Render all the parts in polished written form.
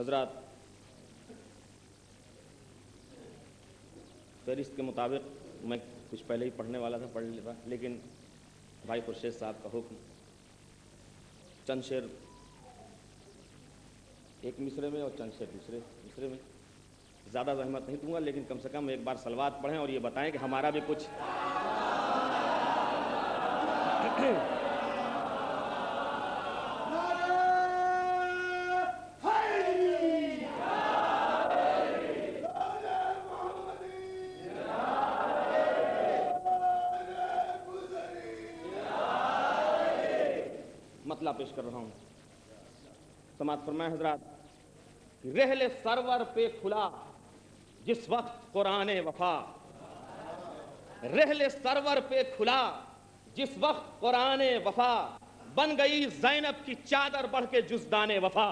حضرات، فہرست کے مطابق میں کچھ پہلے ہی پڑھنے والا تھا، پڑھ لیتا، لیکن بھائی خورشید صاحب کا حکم، چند شعر ایک مصرے میں اور چند شعر دوسرے مصرے میں، زیادہ زحمت نہیں دوں گا، لیکن کم سے کم ایک بار صلوات پڑھیں اور یہ بتائیں کہ ہمارا بھی کچھ مطلب پیش کر رہا ہوں، سماعت فرمائیں حضرات۔ رحل سرور پہ کھلا جس وقت قرآن وفا، رحل سرور پہ کھلا جس وقت قرآن وفا، بن گئی زینب کی چادر بڑھ کے جزدان وفا۔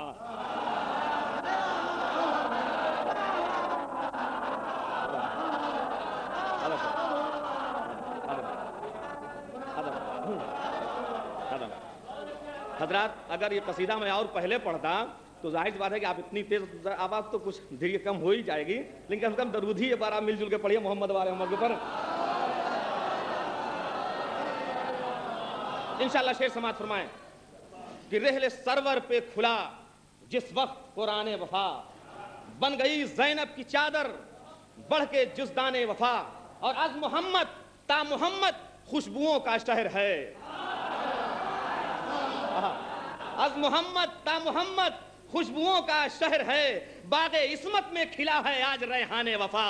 حضرات، اگر یہ قصیدہ میں اور پہلے پڑھتا تو ظاہر سی بات ہے کہ آپ اتنی تیز آواز تو کچھ دھیرے کم ہو ہی جائے گی، لیکن کم سے کم درود ہی یہ بار آپ مل جل کے پڑھیے محمد والے محمد کے اوپر۔ انشاءاللہ شعر سماعت فرمائیں کہ رحل سرور پہ کھلا جس وقت قرآن وفا، بن گئی زینب کی چادر بڑھ کے جزدان وفا، اور از محمد تا محمد خوشبوؤں کا شہر ہے، از محمد تا محمد خوشبوؤں کا شہر ہے، باغ عصمت میں کھلا ہے آج ریحان وفا۔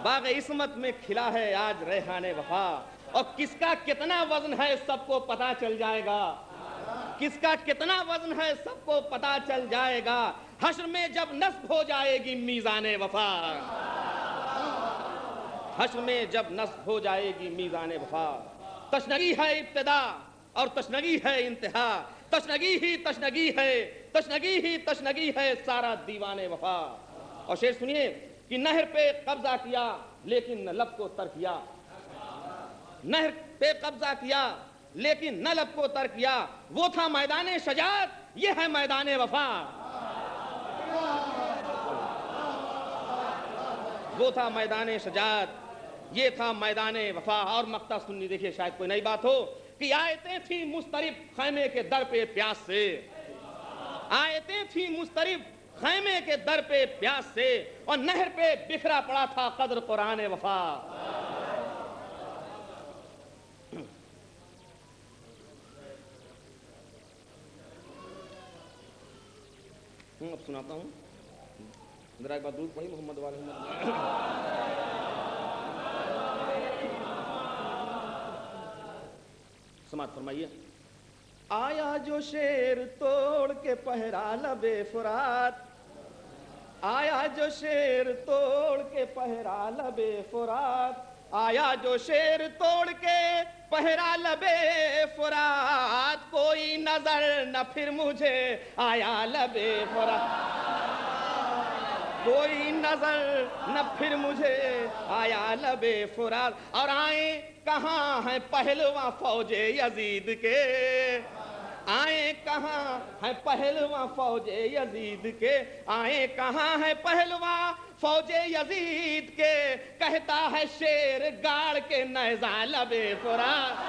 باغ عصمت میں کھلا ہے آج ریحان وفا، اور کس کا کتنا وزن ہے سب کو پتا چل جائے گا، کس کا کتنا وزن ہے سب کو پتا چل جائے گا، حشر میں جب نصب ہو جائے گی میزان وفا، حشر میں جب نصب ہو جائے گی میزان وفا۔ تشنگی ہے ابتدا اور تشنگی ہے انتہا، تشنگی ہی تشنگی ہے، تشنگی ہی تشنگی ہے سارا دیوان وفا۔ اور شعر سنیے کہ نہر پہ قبضہ کیا لیکن نہ لب کو تر کیا، نہر پہ قبضہ کیا لیکن نہ لب کو تر کیا، وہ تھا میدان شجاعت یہ ہے میدان وفا، وہ تھا میدان شجاعت یہ تھا میدان وفا۔ اور مقطع سننی، دیکھیے شاید کوئی نئی بات ہو کہ آیتیں تھیں مضطرب خیمے کے در پہ پیاس سے، آیتیں تھیں مضطرب خیمے کے در پہ پیاس سے، اور نہر پہ بکھرا پڑا تھا قدر قرآن وفا۔ اب سناتا ہوں، ذرا ایک بار درود پڑھی محمد والے محمد۔ سماعت فرمائیے۔ آیا جو شیر توڑ کے پہرا لبے فرات، آیا جو شیر توڑ کے پہرا لبے فرات، آیا جو شیر توڑ کے پہرا لبے فرات، کوئی نظر نہ پھر مجھے آیا لبے فرات، کوئی نظر نہ پھر مجھے آیا لبے فرات، اور آئیں کہاں ہیں پہلواں فوج یزید کے، آئیں کہاں ہیں پہلواں فوج یزید کے، آئیں کہاں ہیں پہلواں فوج یزید کے، کہتا ہے شیر گاڑ کے نیزہ لبے فرات۔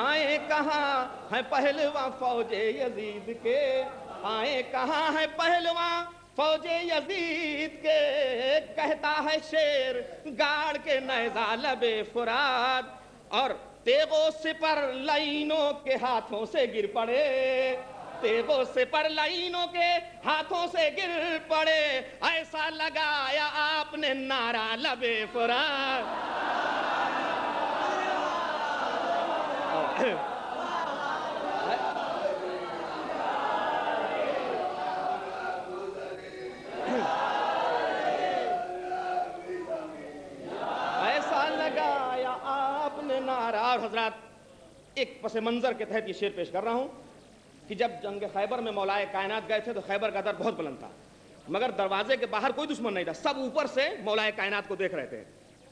آئیں کہاں ہیں پہلواں فوج یزید کے، آئیں کہاں ہیں پہلواں فوج یزید کے، کہتا ہے شیر گاڑ کے نیزہ لبے فرات، اور تیغ و سپر لعینوں کے ہاتھوں سے گر پڑے، تیغ و سپر لعینوں کے ہاتھوں سے گر پڑے، ایسا لگایا آپ نے نعرہ لبے فرات۔ ایسا لگایا آپ نے نعرہ. اور حضرات ایک پس منظر کے تحت یہ شعر پیش کر رہا ہوں کہ جب جنگ خیبر میں مولائے کائنات گئے تھے تو خیبر کا در بہت بلند تھا، مگر دروازے کے باہر کوئی دشمن نہیں تھا، سب اوپر سے مولائے کائنات کو دیکھ رہے تھے.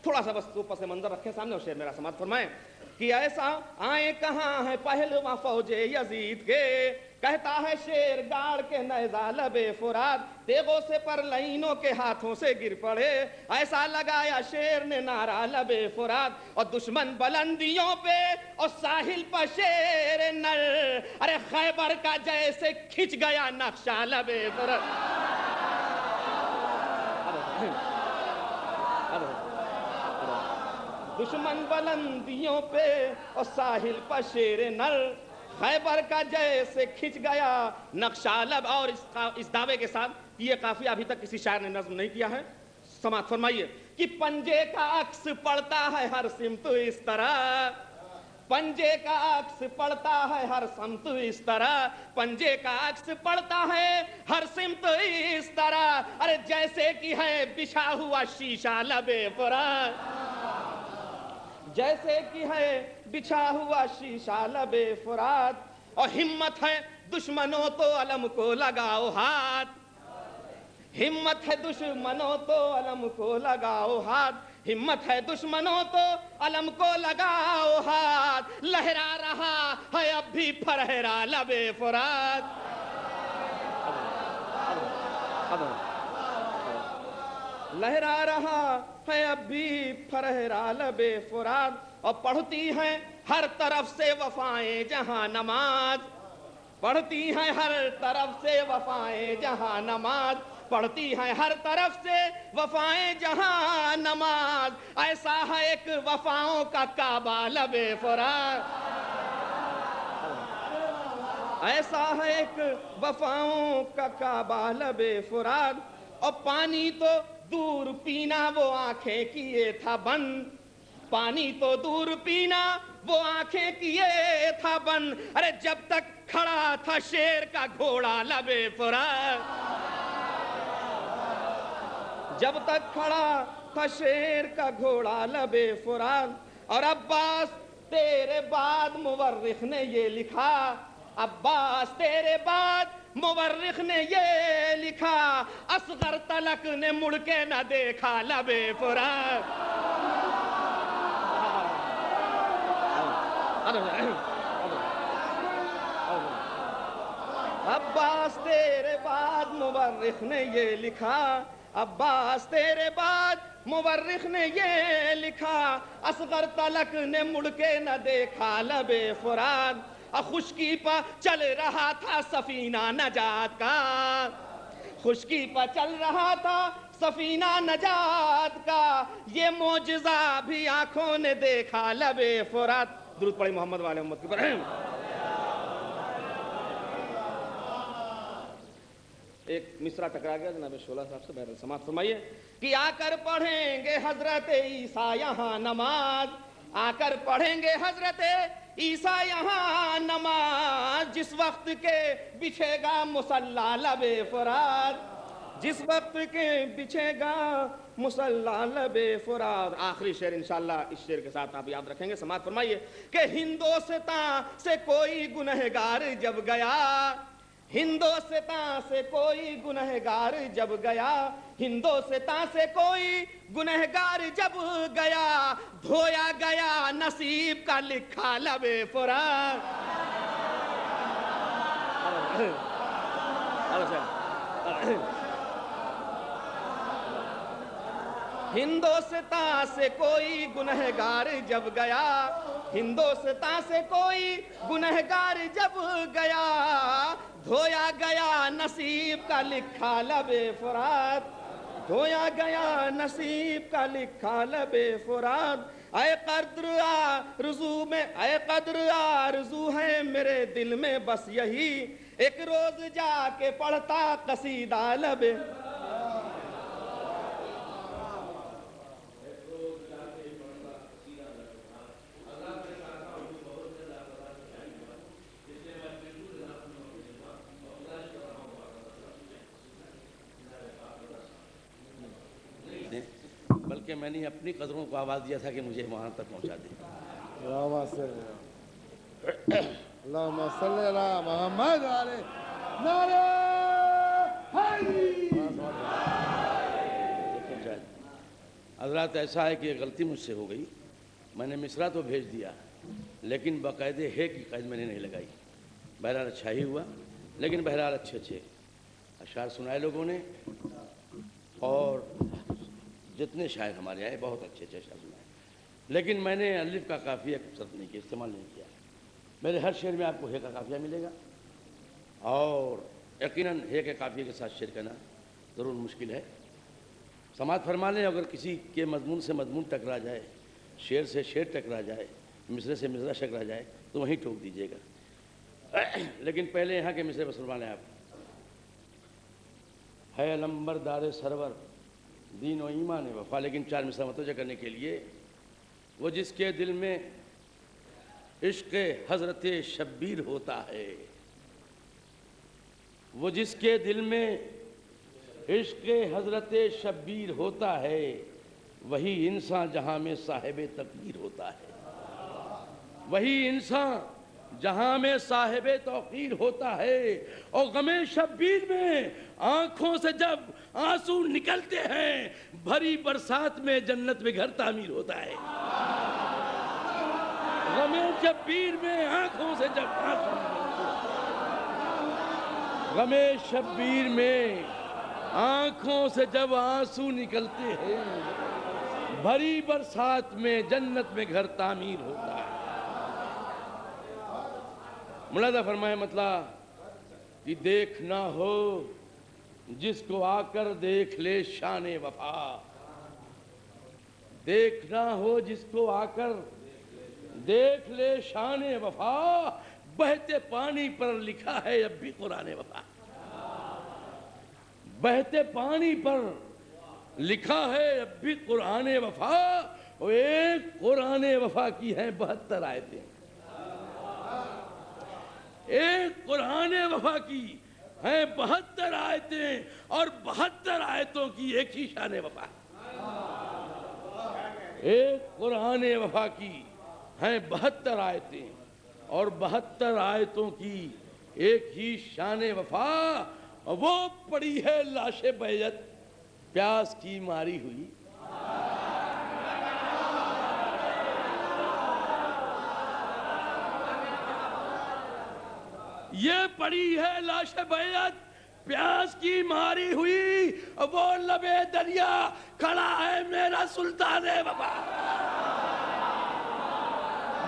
تھوڑا سا بس پس منظر رکھیں سامنے اور شعر میرا سماعت فرمائیں کہ ایسا آئے کہاں ہے پہلواں فوج یزید کے، کہتا ہے شیر گاڑ کے نیزہ لب فرات، تیغوں سے پر لینوں کے ہاتھوں سے گر پڑے، ایسا لگایا شیر نے نعرہ لب فرات، اور دشمن بلندیوں پہ اور ساحل پر شیر نر، ارے خیبر کا جیسے کھچ گیا نقشہ لب فرات. دشمن بلندیوں پہ اور ساحل پر شیر نر، خیبر کا جیسے کھچ گیا نقشہ لب. اور اس دعوے کے ساتھ یہ قافیہ ابھی تک کسی شاعر نے نظم نہیں کیا ہے. سماعت فرمائیے کہ پنجے کا عکس پڑتا ہے ہر سمت اس طرح، پنجے کا عکس پڑتا ہے ہر سمت اس طرح، پنجے کا عکس پڑتا ہے ہر سمت اس طرح، ارے جیسے کہ ہے بچھا ہوا شیشہ لب فرات، جیسے کہ ہے بچھا ہوا شیشہ لب فرات. اور ہمت ہے دشمنوں تو علم کو لگاؤ ہاتھ، ہمت ہے دشمنوں تو علم کو لگاؤ ہاتھ، ہمت ہے دشمنوں تو علم کو لگاؤ ہاتھ، لہرا رہا ہے اب بھی پھرہرا لب فرات. لہرا رہا ہے اب بھی پھرہرا لب فرات. اور پڑھتی ہیں ہر طرف سے وفائیں جہاں نماز، پڑھتی ہیں ہر طرف سے وفائیں جہاں نماز، پڑھتی ہیں ہر طرف سے وفائیں جہاں نماز، ایسا ہے ایک وفاؤں کا کعبہ لب فرات، ایسا ہے ایک وفاؤں کا کعبہ لب فرات. اور پانی تو دور پینا وہ آنکھیں کیے تھا بند، پانی تو دور پینا وہ آنکھیں کیے تھا بند، ارے جب تک کھڑا تھا شیر کا گھوڑا لب فرات، جب تک کھڑا تھا شیر کا گھوڑا لب فرات. اور عباس تیرے بعد مورخ نے یہ لکھا، عباس تیرے بعد مورخ نے یہ لکھا، اصغر تلک نے مڑ کے نہ دیکھا لب فرات. عباس تیرے بعد مورخ نے یہ لکھا، عباس تیرے بعد مورخ نے یہ لکھا، اصغر تلک نے مڑ کے نہ دیکھا لب فرات. خشکی پر چل رہا تھا سفینہ نجات کا، خشکی پر چل رہا تھا سفینہ نجات کا، یہ معجزہ بھی آنکھوں نے دیکھا لب فرات. درود پڑھیں محمد والے محمد کی پر. ایک مصرع ٹکرا گیا جناب شعلہ صاحب سے، بہرحال سماعت فرمائیے کہ آ کر پڑھیں گے حضرت عیسیٰ یہاں نماز، آ کر پڑھیں گے حضرت عیسیٰ یہاں نماز، جس وقت کے بچھے گا مصلی لب فرات، جس وقت کے بچھے گا مصلی لب فرات. آخری شعر انشاءاللہ اس شعر کے ساتھ آپ یاد رکھیں گے. سماعت فرمائیے کہ ہندوستان سے کوئی گنہگار جب گیا، ہندوستان سے کوئی گنہگار جب گیا، ہندوستان سے کوئی گنہگار جب گیا، دھویا گیا نصیب کا لکھا لب فرات. ہندوستان سے کوئی گنہگار جب گیا، ہندوستان سے کوئی گنہگار جب گیا، دھویا گیا نصیب کا لکھا لب فرات، دھویا گیا نصیب کا لکھا لب فرات. اے قدر آرزو میں، اے قدر آرزو ہے میرے دل میں بس یہی، ایک روز جا کے پڑھتا قصیدہ لب. بلکہ میں نے اپنی قدروں کو آواز دیا تھا کہ مجھے وہاں تک پہنچا دیں. اللهم صل علی محمد علیہ نعرہ حضرات ایسا ہے کہ یہ غلطی مجھ سے ہو گئی، میں نے مصرع تو بھیج دیا لیکن باقاعدے ہے کی قید میں نے نہیں لگائی. بہرحال اچھا ہی ہوا، لیکن بہرحال اچھے اچھے اشعار سنائے لوگوں نے، اور جتنے شاعر ہمارے آئے بہت اچھے اچھے اشعار سنائے، لیکن میں نے الف کا قافیہ صرف نہیں کیا، استعمال نہیں کیا. میرے ہر شعر میں آپ کو ہے کا قافیہ ملے گا، اور یقیناً ہے کے قافیے کے ساتھ شعر کرنا ضرور مشکل ہے. سماعت فرما لیں، اگر کسی کے مضمون سے مضمون ٹکرا جائے، شعر سے شعر ٹکرا جائے، مصرے سے مصرع ٹکرا جائے تو وہیں ٹوک دیجیے گا. لیکن پہلے یہاں کے مصرے پر سنوا لیں آپ. ہے علمبر دار سرور دین و ایمان وفا، لیکن چار مصرع متوجہ کرنے کے لیے، وہ جس کے دل میں عشق حضرت شبیر ہوتا ہے، وہ جس کے دل میں عشق حضرت شبیر ہوتا ہے، وہی انسان جہاں میں صاحب تقدیر ہوتا ہے. وہی انسان جہاں میں صاحب توقیر ہوتا ہے، اور غم شبیر میں آنکھوں سے جب آنسو نکلتے ہیں، بھری برسات میں جنت میں گھر تعمیر ہوتا ہے. غم شبیر میں آنکھوں سے جب آنسو نکلتے ہیں، غم شبیر میں آنکھوں سے جب آنسو نکلتے ہیں، بھری برسات میں جنت میں گھر تعمیر ہوتا ہے. ملاحظہ فرمائے مطلب کہ دیکھنا ہو جس کو آ کر دیکھ لے شان وفا. دیکھنا ہو جس کو آ کر دیکھ لے شان وفا، بہتے پانی پر لکھا ہے اب بھی قرآن وفا. بہتے پانی پر لکھا ہے اب بھی قرآن وفا، اور ایک قرآن وفا کی ہیں 72 آیتیں. ایک قرآن وفا کی ہیں 72 آیتیں، اور 72 آیتوں کی ایک ہی شان وفا. ایک قرآن وفا کی ہیں 72 آیتیں، اور 72 آیتوں کی ایک ہی شان وفا. وہ پڑی ہے لاش بیعت پیاس کی ماری ہوئی. یہ پڑی ہے لاش بیعت پیاس کی ماری ہوئی، وہ لبے دریا کھڑا ہے میرا سلطان وفا.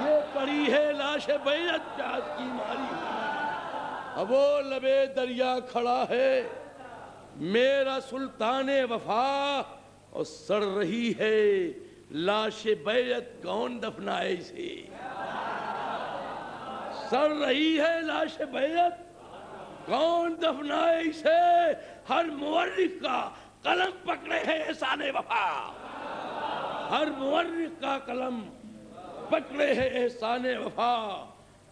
یہ پڑی ہے لاش بیعت پیاس کی ماری ہوئی، وہ لبے دریا کھڑا ہے میرا سلطان وفا. اور سڑ رہی ہے لاش بیعت کون دفنائے اسے. سڑ رہی ہے لاش بیعت کون دفنائے اسے، ہر مورخ کا قلم پکڑے ہے احسان وفا. ہر مورخ کا قلم پکڑے ہے احسان وفا،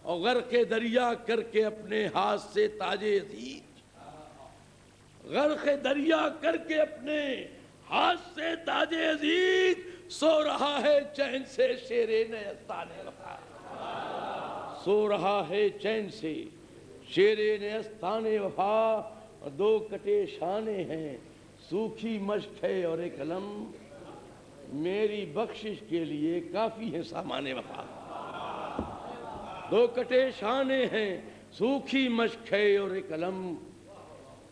اور غرق دریا کر کے اپنے ہاتھ سے تاج عزیز. غرق دریا کر کے اپنے ہاتھ سے تاج عزیز، سو رہا ہے چین سے شیر نیستان وفا. سو رہا ہے چین سے شیر نیستان وفا. دو کٹے شانے ہیں سوکھی مشق ہے اور ایک قلم، میری بخشش کے لیے کافی ہے سامان وفا. دو کٹے شانے ہیں سوکھی مشق ہے اور ایک قلم،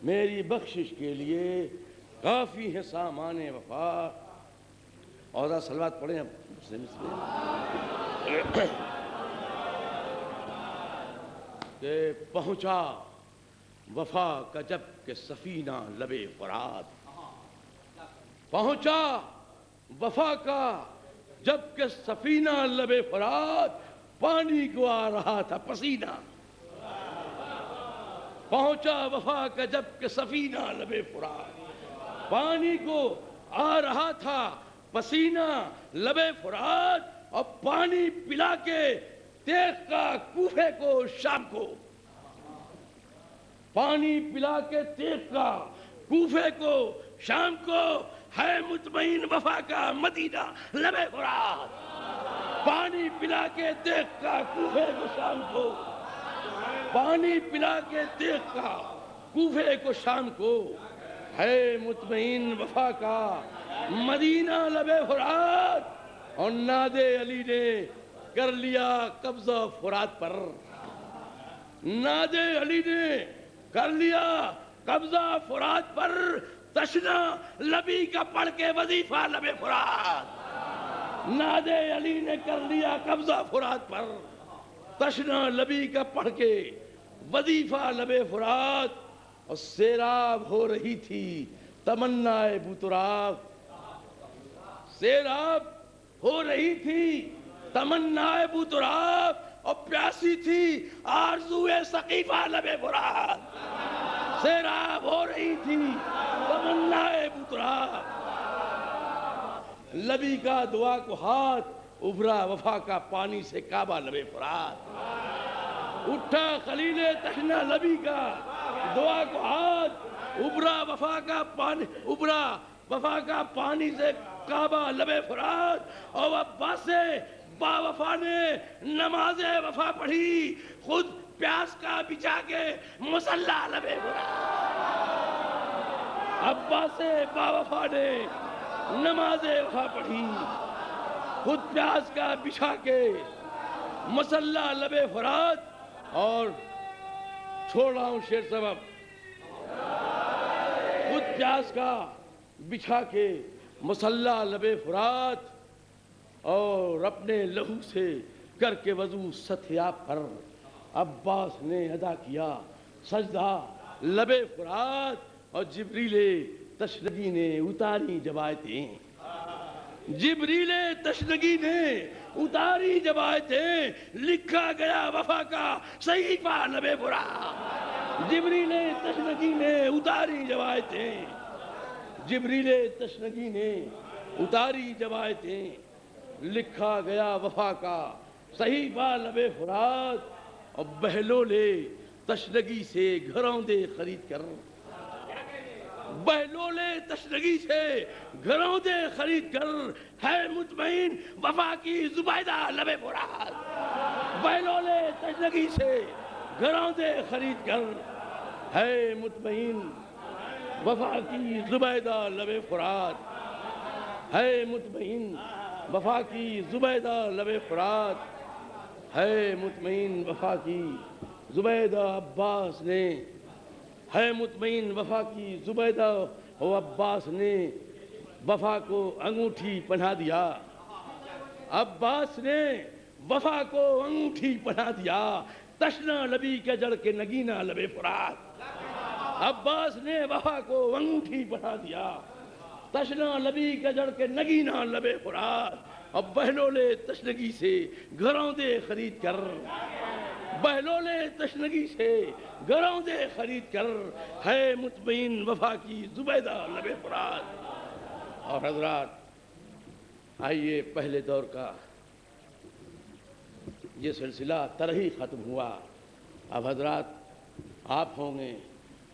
میری بخشش کے لیے کافی ہے سامان وفا. اور صلوات پڑھیں اب مسلم کہ پہنچا وفا کا جب کہ سفینہ لبے فرات. پہنچا وفا کا جب کہ سفینہ لبے فرات، پانی کو آ رہا تھا پسینہ. پہنچا وفا کا جب کہ سفینہ لبے فرات، پانی کو آ رہا تھا پسینہ لبے فرات. اور پانی پلا کے تیغ کا کوفے کو شام کو، پانی پلا کے تیغ کا کوفے کو شام کو، ہے مطمئن وفا کا مدینہ لبے فرات. پانی پلا کے دیکھ کا کوفے کو شام کو، پانی پلا کے دیکھ کا کوفے کو شام کو، ہے مطمئن وفا کا مدینہ لب فرات، اور ناد علی نے کر لیا قبضہ فرات پر، ناد علی نے کر لیا قبضہ فرات پر، تشنا لبی کا پڑھ کے وظیفہ لب فرات، ناد علی نے کر لیا قبضہ فرات پر، تشنا لبی کا پڑھ کے وظیفہ لب فرات، اور سیراب ہو رہی تھی تمنا بوتراب، سیراب ہو رہی تھی تمنا بوتراب، اور پیاسی تھی آرزو سقیفہ لب فرات، سیراب ہو رہی تھی تمنا بوتراب، لبی کا دعا کو ہاتھ ابھرا وفا کا پانی سے کعبہ لب فرات، اٹھا خلیل تشنا لبی کا دعا کو ہاتھ ابھرا وفا کا پانی، ابھرا وفا کا پانی سے کعبہ لب فرات، اور عباس با وفا نے نماز وفا پڑھی، خود پیاس کا بچا کے مصلی لب فرات، عباس با وفا نے نماز وفا پڑھی، خود پیاس کا بچھا کے مصلی لب فرات، اور چھوڑ رہا ہوں شعر سبب، خود پیاس کا بچھا کے مصلی لب فرات، اور اپنے لہو سے کر کے وضو ستھیاب پر عباس نے ادا کیا سجدہ لب فرات، اور جبریل تشنگی نے اتاری جب آیتیں، جبریل تشنگی نے اتاری جب آیتیں، لکھا گیا وفا کا صحیفہ لب فرات، جبریل تشنگی نے اتاری جب آیتیں، جبریل تشنگی نے اتاری جب آیتیں، لکھا گیا وفا کا صحیفہ لب فرات، اور بہلول تشنگی سے گھروں دے خرید کر، بہلول تشنگی سے گھروں دے خرید کر، ہے مطمئن وفا کی زبیدہ لب فرات، بہلول تشنگی سے گھروں دے خرید کر، ہے مطمئن وفا کی زبیدہ لب فرات، ہے مطمئن وفا کی زبیدہ لب فرات، ہے مطمئن وفا کی زبیدہ عباس نے، ہے مطمئن وفا کی زبیدہ، و عباس نے وفا کو انگوٹھی پہنا دیا، عباس نے وفا کو انگوٹھی پہنا دیا، تشنا لبی کے جڑ کے نگینہ لب فرات، عباس نے وفا کو انگوٹھی پہنا دیا، تشنا لبی کے جڑ کے نگینہ لب فرات، اور بہلول تشنگی سے گھروں دے خرید کر، بہلول تشنگی سے گھروں دے خرید کر، ہے مطمئن وفا کی زبیدہ لب فرات۔ اور حضرات آئیے پہلے دور کا یہ سلسلہ ترہی ختم ہوا، اب حضرات آپ ہوں گے،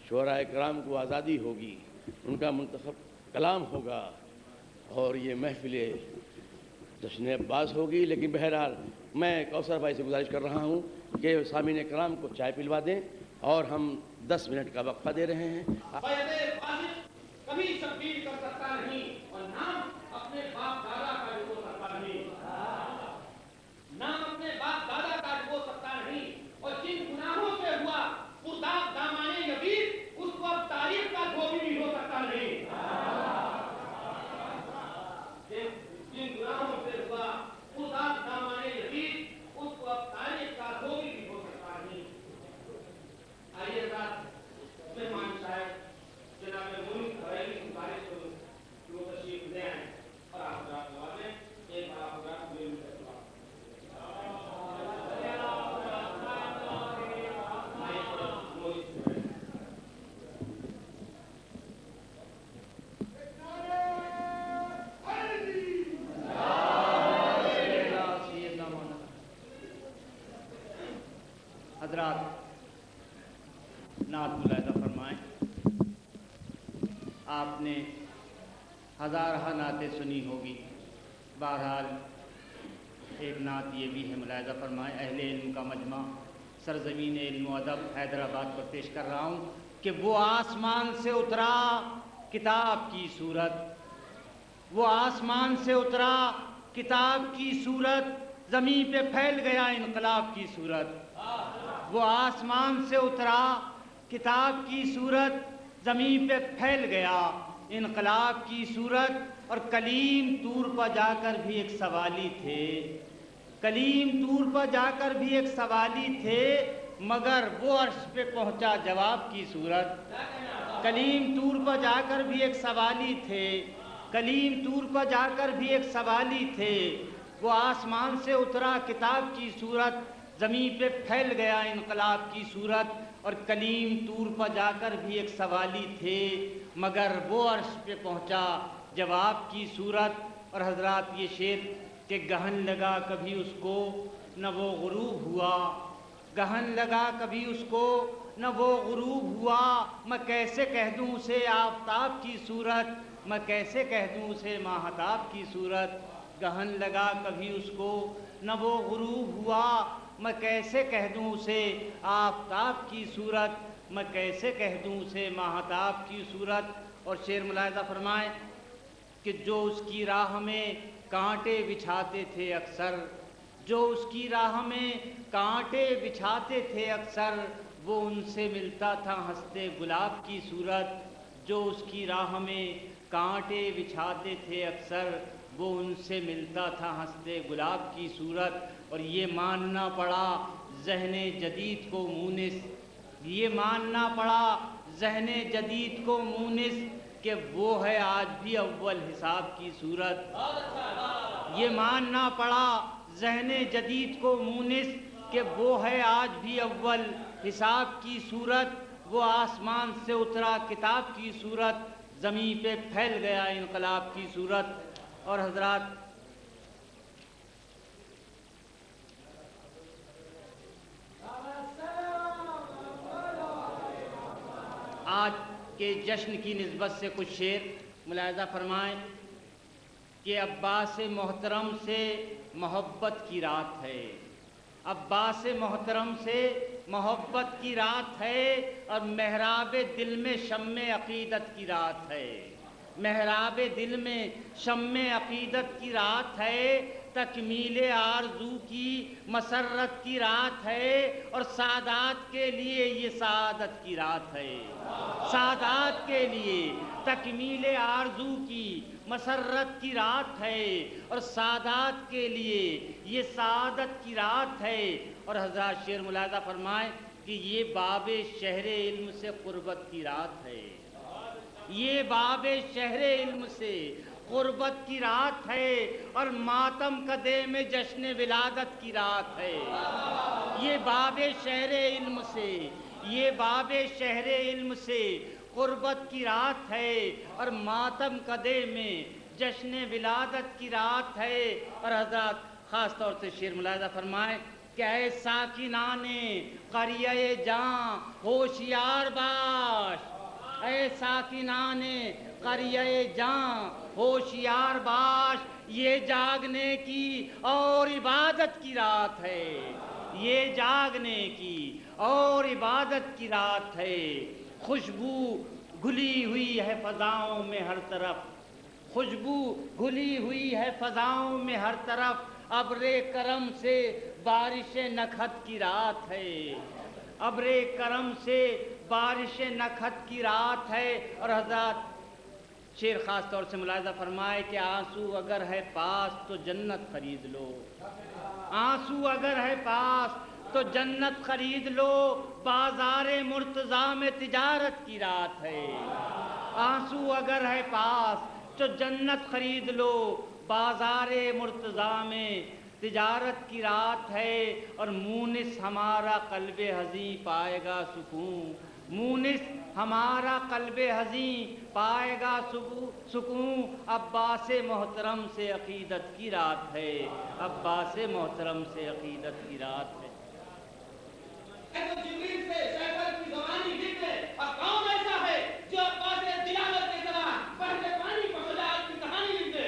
شعراء کرام کو آزادی ہوگی، ان کا منتخب کلام ہوگا، اور یہ محفل جشن عباس ہوگی، لیکن بہرحال میں کوثر بھائی سے گزارش کر رہا ہوں کہ سامعین کرام کو چائے پلوا دیں، اور ہم 10 منٹ کا وقفہ دے رہے ہیں۔ کبھی تبدیل کر سکتا نہیں، اور نام اپنے باپ دادا کا جو ہو سکتا نہیں، نام اپنے باپ دادا کا جو ہو سکتا نہیں، اور جن گناہوں سے ہوا پرداب دامانے یزید، اس کو اب تاریخ کا دھوبی بھی ہو سکتا نہیں، جن گناہوں سے ہوا پرداب دامانے یزید، اس کو اب تاریخ کا دھوبی بھی ہو سکتا نہیں۔ آئیے ساتھ مہمان صاحب جناب منیر قبائلی کی بارش کو جو تشریف لے آئیں اور آپ کا جواب دیں، ایک بار آپ کا مجھے حضرات نعت ملاحظہ فرمائیں۔ آپ نے ہزارہ نعتیں سنی ہوگی، بہرحال ایک نعت یہ بھی ہے، ملاحظہ فرمائیں، اہل علم کا مجمع سرزمین علم و ادب حیدرآباد پر پیش کر رہا ہوں کہ وہ آسمان سے اترا کتاب کی صورت، وہ آسمان سے اترا کتاب کی صورت، زمین پہ پھیل گیا انقلاب کی صورت، وہ آسمان سے اترا کتاب کی صورت، زمین پہ پھیل گیا انقلاب کی صورت، اور کلیم طور پر جا کر بھی ایک سوالی تھے، کلیم طور پر جا کر بھی ایک سوالی تھے، مگر وہ عرش پہ پہنچا جواب کی صورت، کلیم طور پر جا کر بھی ایک سوالی تھے، کلیم طور پر جا کر بھی ایک سوالی تھے، وہ آسمان سے اترا کتاب کی صورت، زمین پہ پھیل گیا انقلاب کی صورت، اور کلیم طور پر جا کر بھی ایک سوالی تھے، مگر وہ عرش پہ پہنچا جواب کی صورت۔ اور حضرات یہ شعر کہ گہن لگا کبھی اس کو نہ وہ غروب ہوا، گہن لگا کبھی اس کو نہ وہ غروب ہوا، میں کیسے کہہ دوں اسے آفتاب کی صورت، میں کیسے کہہ دوں اسے ماہتاب کی صورت، گہن لگا کبھی اس کو نہ وہ غروب ہوا، میں کیسے کہہ دوں اسے آفتاب کی صورت، میں کیسے کہہ دوں اسے ماہتاب کی صورت۔ اور شعر ملاحظہ فرمائیں کہ جو اس کی راہ میں کانٹے بچھاتے تھے اکثر، جو اس کی راہ میں کانٹے بچھاتے تھے اکثر، وہ ان سے ملتا تھا ہنستے گلاب کی صورت، جو اس کی راہ میں کانٹے بچھاتے تھے اکثر، وہ ان سے ملتا تھا ہنستے گلاب کی صورت۔ اور یہ ماننا پڑا ذہن جدید کو مونس، یہ ماننا پڑا ذہن جدید کو مونس کہ وہ ہے آج بھی اول حساب کی صورت، یہ ماننا پڑا ذہن جدید کو مونس کہ وہ ہے آج بھی اول حساب کی صورت، وہ آسمان سے اترا کتاب کی صورت، زمین پہ پھیل گیا انقلاب کی صورت۔ اور حضرات آج کے جشن کی نسبت سے کچھ شعر ملاحظہ فرمائیں کہ عباس محترم سے محبت کی رات ہے، عباس محترم سے محبت کی رات ہے، اور محراب دل میں شمع عقیدت کی رات ہے، محراب دل میں شمع عقیدت کی رات ہے، تکمیل آرزو کی مسرت کی رات ہے، اور سعادت کے لیے یہ سعادت کی رات ہے، سعادت کے لیے تکمیل آرزو کی مسرت کی رات ہے، اور سعادت کے لیے یہ سعادت کی رات ہے۔ اور حضرات شعر ملاحظہ فرمائیں کہ یہ باب شہر علم سے قربت کی رات ہے، یہ باب شہر علم سے قربت کی رات ہے، اور ماتم کدے میں جشن ولادت کی رات ہے، یہ باب شہر علم سے، یہ باب شہر علم سے قربت کی رات ہے، اور ماتم کدے میں جشن ولادت کی رات ہے۔ اور حضرات خاص طور سے شعر ملاحظہ فرمائیں کہ اے ساکنان قریہ جاں ہوشیار باش، اے ساکنان قریہ جاں ہوشیار باش، یہ جاگنے کی اور عبادت کی رات ہے، یہ جاگنے کی اور عبادت کی رات ہے، خوشبو گھلی ہوئی ہے فضاؤں میں ہر طرف، خوشبو گھلی ہوئی ہے فضاؤں میں ہر طرف، ابر کرم سے بارش نکھت کی رات ہے، ابر کرم سے بارش نکھت کی رات ہے۔ اور حضرات شعر خاص طور سے ملاحظہ فرمائے کہ آنسو اگر ہے پاس تو جنت خرید لو، آنسو اگر ہے پاس تو جنت خرید لو، بازار مرتضیٰ میں تجارت کی رات ہے، آنسو اگر ہے پاس تو جنت خرید لو، بازار مرتضیٰ میں تجارت کی رات ہے، اور مونس ہمارا قلب حزیں پائے گا سکون، مونس ہمارا قلب حزیں پائے گا سکون، عباس محترم سے عقیدت کی رات ہے، عباس محترم سے عقیدت کی رات ہے۔ جبریل سے شیطان کی زبانی گر گئے، اور کون ایسا ہے جو عباس تلاوت کے زبان بڑھ کے پانی پہنچا کی کہانی لکھ دے؟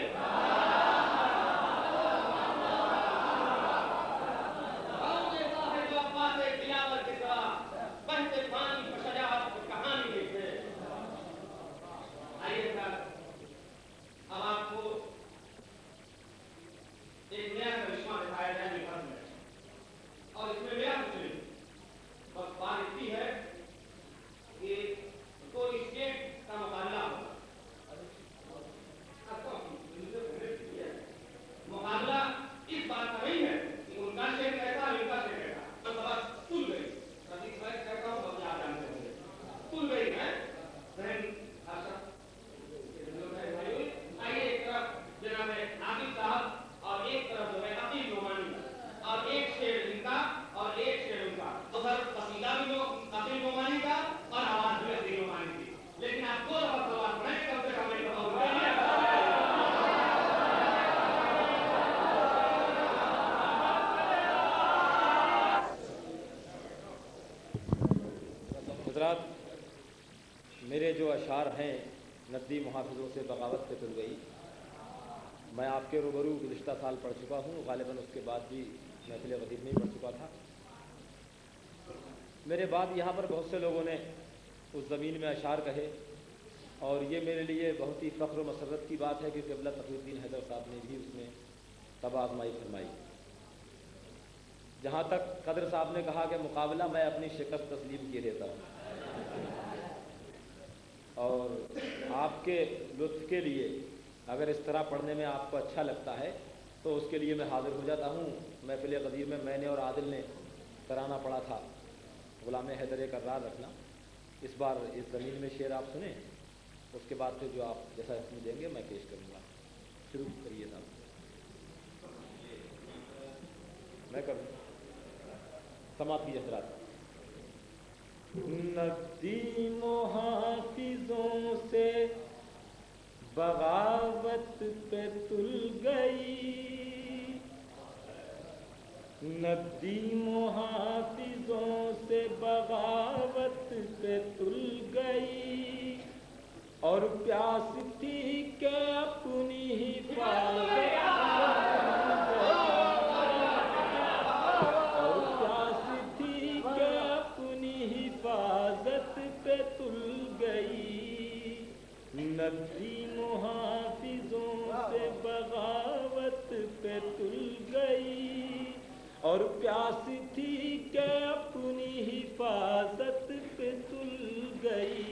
حضرات، میرے جو اشعار ہیں ندی محافظوں سے بغاوت پہ تل گئی، میں آپ کے روبرو گزشتہ سال پڑھ چکا ہوں، غالباً اس کے بعد بھی محفل غدیر میں ہی پڑھ چکا تھا۔ میرے بعد یہاں پر بہت سے لوگوں نے اس زمین میں اشعار کہے، اور یہ میرے لیے بہت ہی فخر و مسرت کی بات ہے کہ قبلہ تقی الدین حیدر صاحب نے بھی اس میں طب آزمائی فرمائی۔ جہاں تک قدر صاحب نے کہا کہ مقابلہ میں اپنی شکست تسلیم کیے لیتا ہوں، اور آپ کے لطف کے لیے اگر اس طرح پڑھنے میں آپ کو اچھا لگتا ہے تو اس کے لیے میں حاضر ہو جاتا ہوں۔ محفل غدیر میں نے اور عادل نے ترانہ پڑھا تھا غلام حیدر کرار رکھنا، اس بار اس زمین میں شعر آپ سنیں، اس کے بعد پھر جو آپ جیسا حکم دیں گے میں پیش کروں گا۔ شروع کریے صاحب۔ میں کروں سماعت کی حضرات۔ ندی محافظوں سے بغاوت پہ تل گئی، ندی محافظوں سے بغاوت پہ تل گئی، اور پیاس تھی کہ اپنی حفاظت، اور پیاس تھی کہ اپنی حفاظت پہ تل گئی، ندی محافظوں سے بغاوت پہ تل گئی، اور پیاس تھی کہ اپنی حفاظت پہ تل گئی۔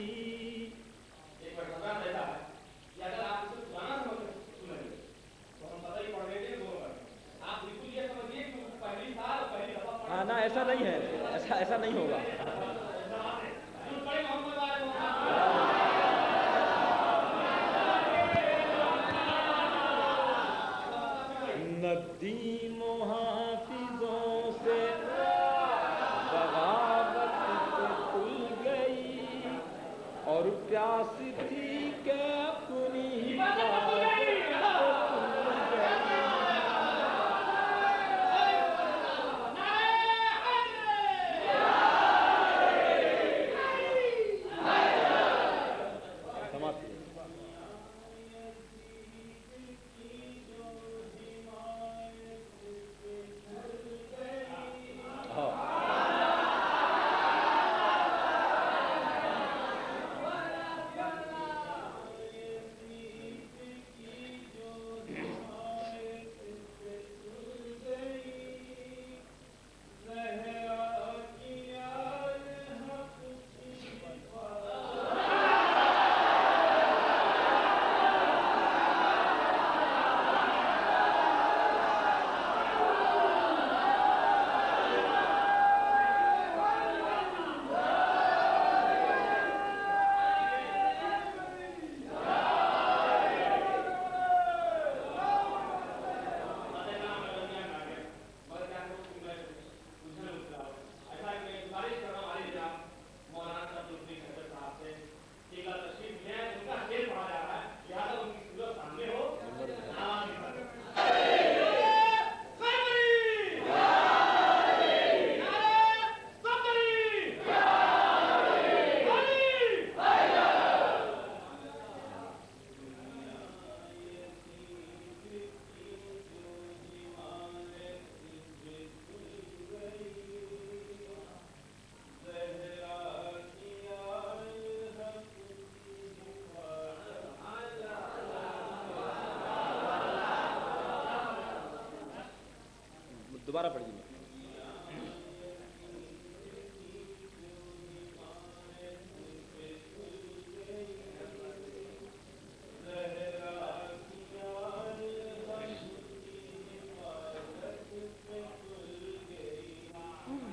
ہاں نا، ایسا نہیں ہے، ایسا نہیں ہوگا۔ ندی محافظوں سے بغاوت پہ تل گئی، اور پیاس تھی کہ اپنی حفاظت دوبارہ پڑھیے۔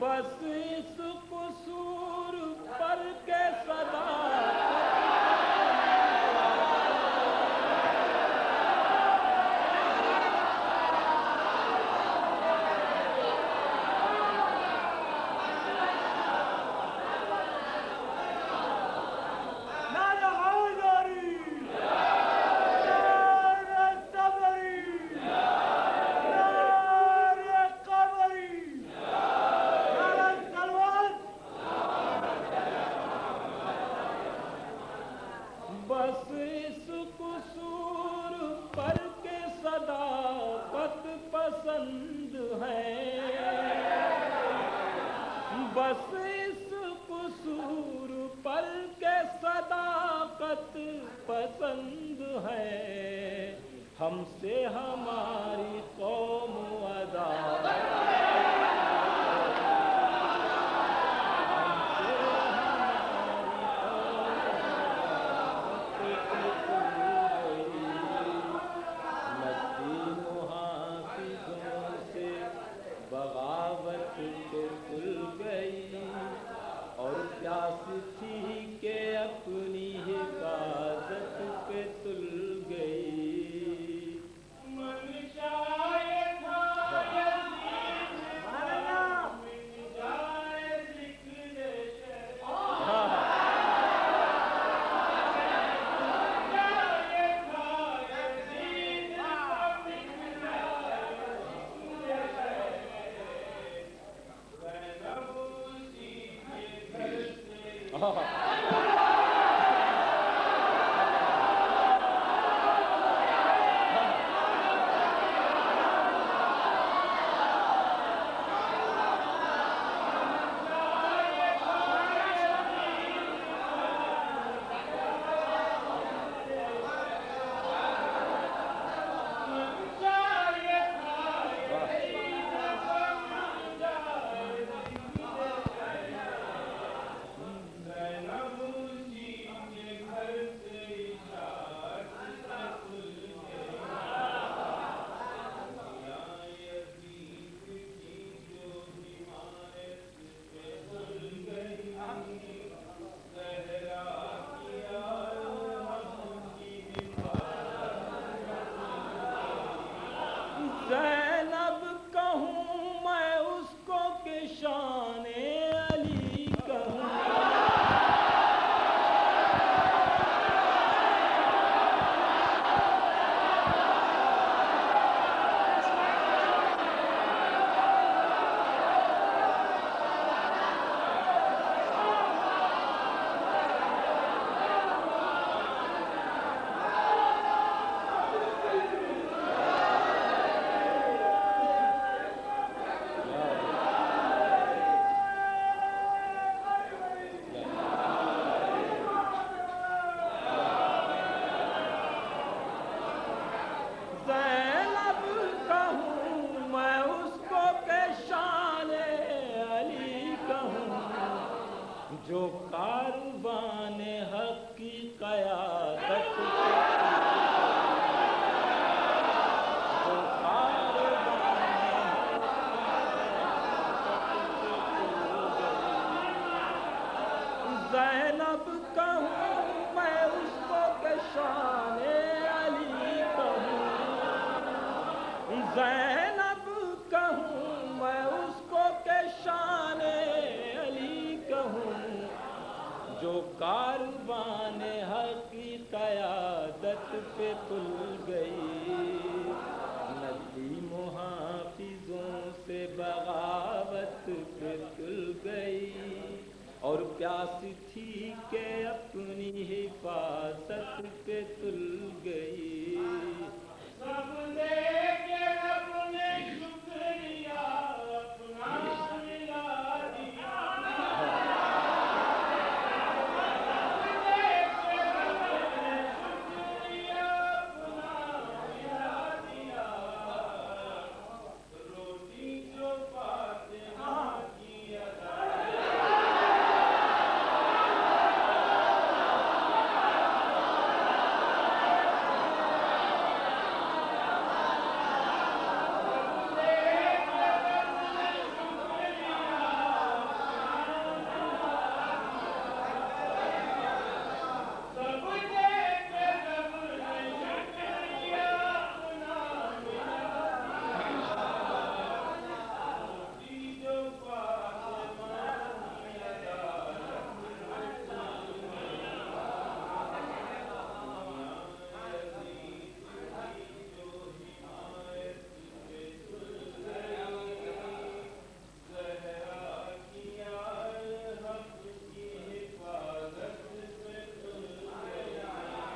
بس اس قصور پر کے صدا بس اس قصور پر کے صداقت پسند ہے، ہم سے ہماری قوم عداوت تھی کہ اپنی حفاظت پہ تل گئی۔ زینب کہوں میں اس کو کہ شان علی کہوں، جو کاروان حق کی قیادت زینب کہوں میں اس کو کہ شان علی کہوں، زینب کہوں میں اس کو کہ شان علی کہوں، جو کاروان حق کی قیادت پہ تل گئی، ندی محافظوں سے بغاوت پہ تل گئی، اور پیاس تھی کہ اپنی حفاظت پہ تل گئی۔ سب نے کہ رب نے شکریہ اپنا ملا دیا،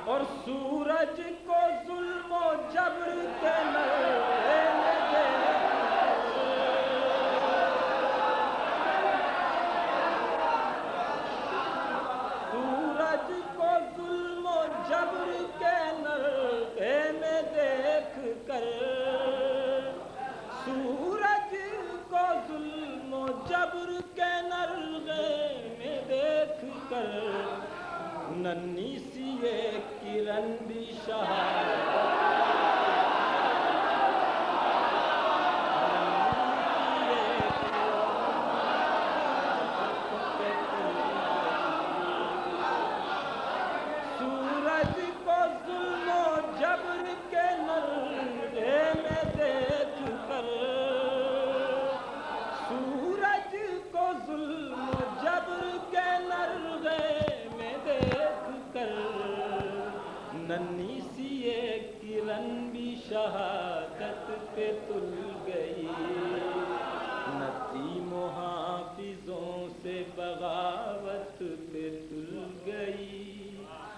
اور سورج کو ظلم و جبر کے نعرے لگے، جبر کے نرغے میں دیکھ کر ننھی سی ایک کرن بھی سورج کو ظلم و جبر کے نرغے میں دیکھ کر سورج کو ظلم و جبر کے نرغے میں دیکھ کر ننھی سی ایک کرن بھی شہادت پہ تل گئی نسیم و حافظوں سے بغاوت پہ تل گئی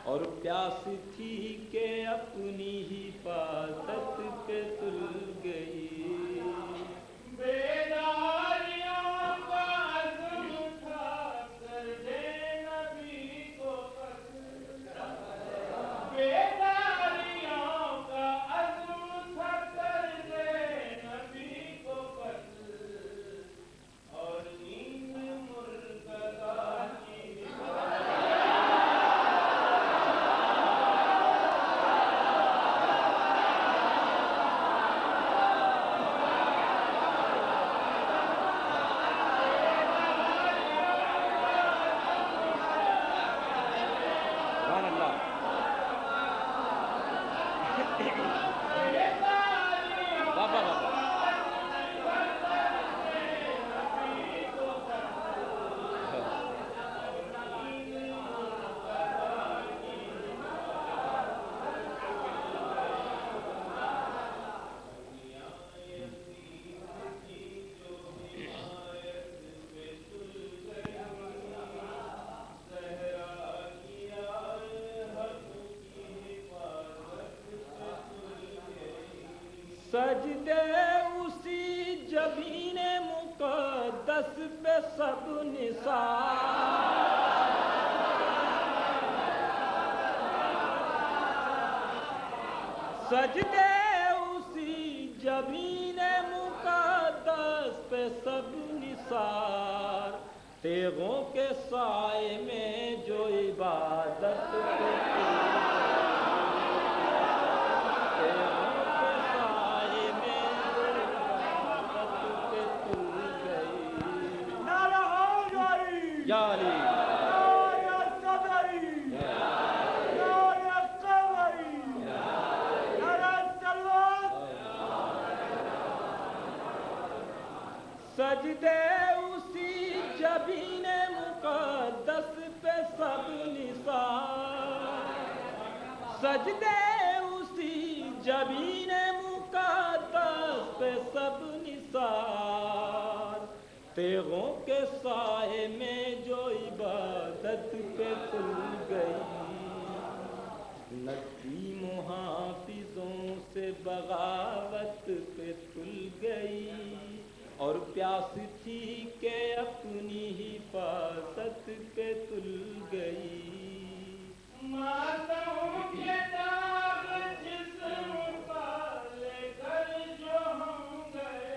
اور پیاس تھی کہ اپنی حفاظت پہ تل گئی بیداریوں کا عزم تھا سرجے نبی کو بیداریوں کا عزم تھا سرجے نبی کو اور نیند مرتضیٰ کی سجدے اسی جبین مقدس پہ سب نثار سجدے اسی جبین مقدس پہ سب نثار تیغوں کے سائے میں جو عبادت سجدے اسی جبین مقدس پہ سب نثار سجدے اسی جبین مقدس پہ سب نثار تیغوں کے سائے میں جو عبادت پہ تل گئی نسیم و حافظوں سے بغاوت پہ تل گئی اور پیاس تھی کہ اپنی حفاظت پہ تل گئی ماتم کے داغ جسم کا لے کر جو ہم گئے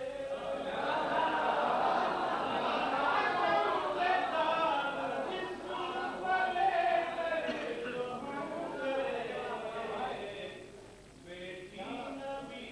ماتم کے داغ جسم کا لے کر جو ہم گئے بیٹی نبی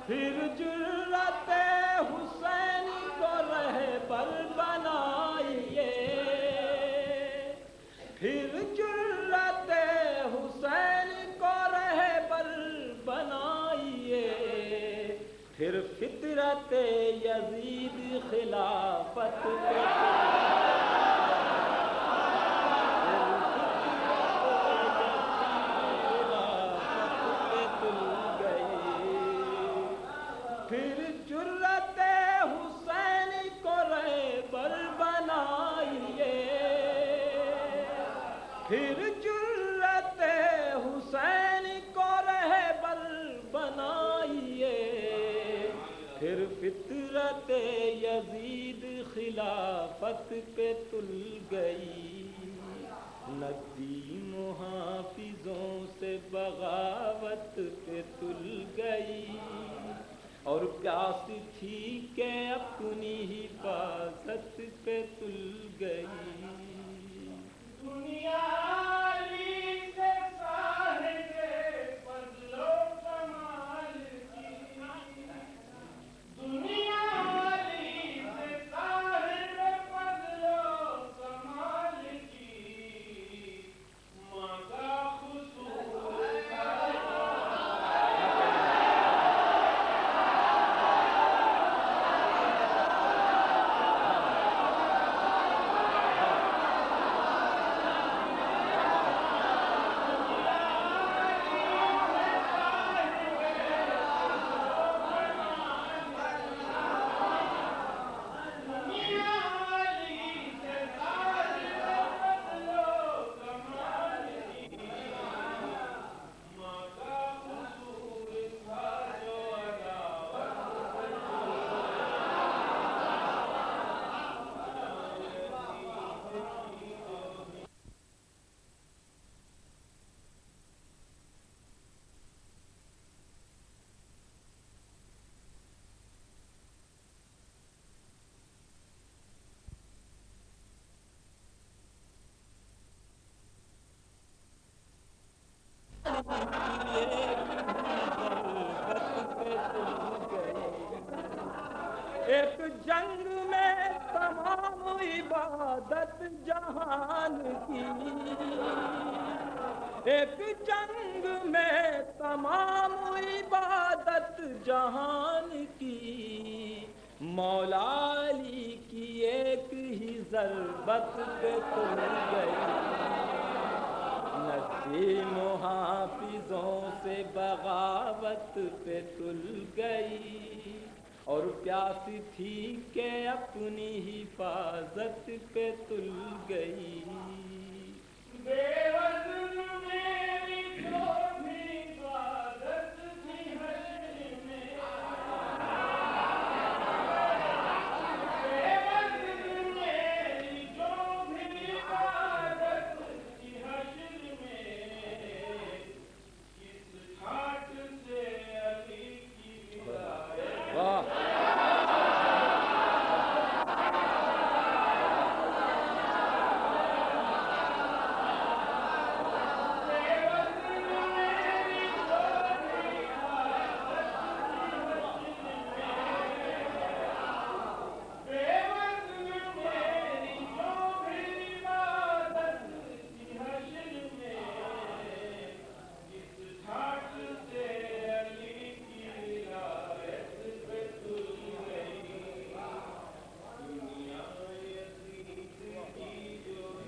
پھر جرت حسین کو رہبر بنائیے، پھر جرت حسین کو رہبر بنائیے، پھر فطرت یزید خلافت پہ پھر جرت حسین کو رہبر بنائیے، پھر جرت حسین کو رہبر بنائیے، پھر فطرت یزید خلافت پہ تل گئی، ندیم محافظوں سے بغاوت پہ تل گئی، اور پیاس تھی کہ اپنی حفاظت پہ تل گئی۔ دنیا علی سے صاحب فضل و کمال کی، دنیا علی سے صاحب فضل و کمال کی، ماں خصوص ایک جنگ میں تمام عبادت جہان کی، ایک جنگ میں تمام عبادت جہان کی، مولا علی کی ایک ہی ضربت پہ تل گئی، ندیم محافظوں سے بغاوت پہ تل گئی، اور پیاسی تھی کہ اپنی حفاظت پہ تل گئی۔ بے وزن میری جو بھی عبادت تھی حشر میں، بے وزن میری جو بھی عبادت تھی حشر میں، کس ٹھاٹ سے علی کی ولایت واہ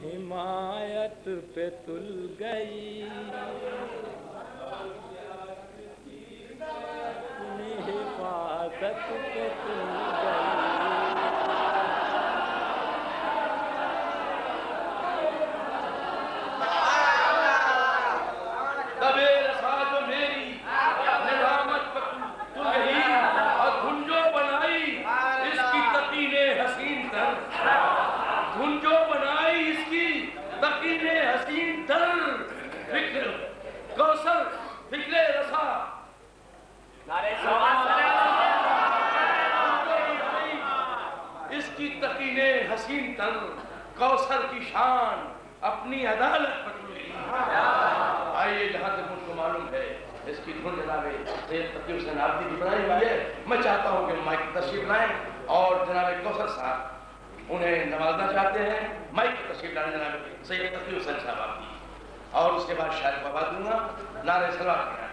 حمایت پہ تل گئی، اپنی حفاظت پہ تل گئی۔ دبے رسا جو میری ندامت پر تل گئی، اور گھنجو بنائی اس کی تقین حسین تر، گھنجو بنائی اس کی تقین حسین تر، فکر کوثر فکر رسا اس کی تقین حسین تر، کوثر کی شان اپنی عدالت پر تل گئی۔ آئیے جہاں تک مجھ کو معلوم ہے اس کی دھن جناب سید تقی حسین عابدی کی بنائی ہوئی ہے. میں چاہتا ہوں کہ مائک تشریف لائیں اور جناب کوثر صاحب انہیں نوازنا چاہتے ہیں. مائک تشریف لائیں جناب سید تقی حسین صاحب عابدی, اور اس کے بعد شاید بابا دوں گا. نعرہ سلوات کریں.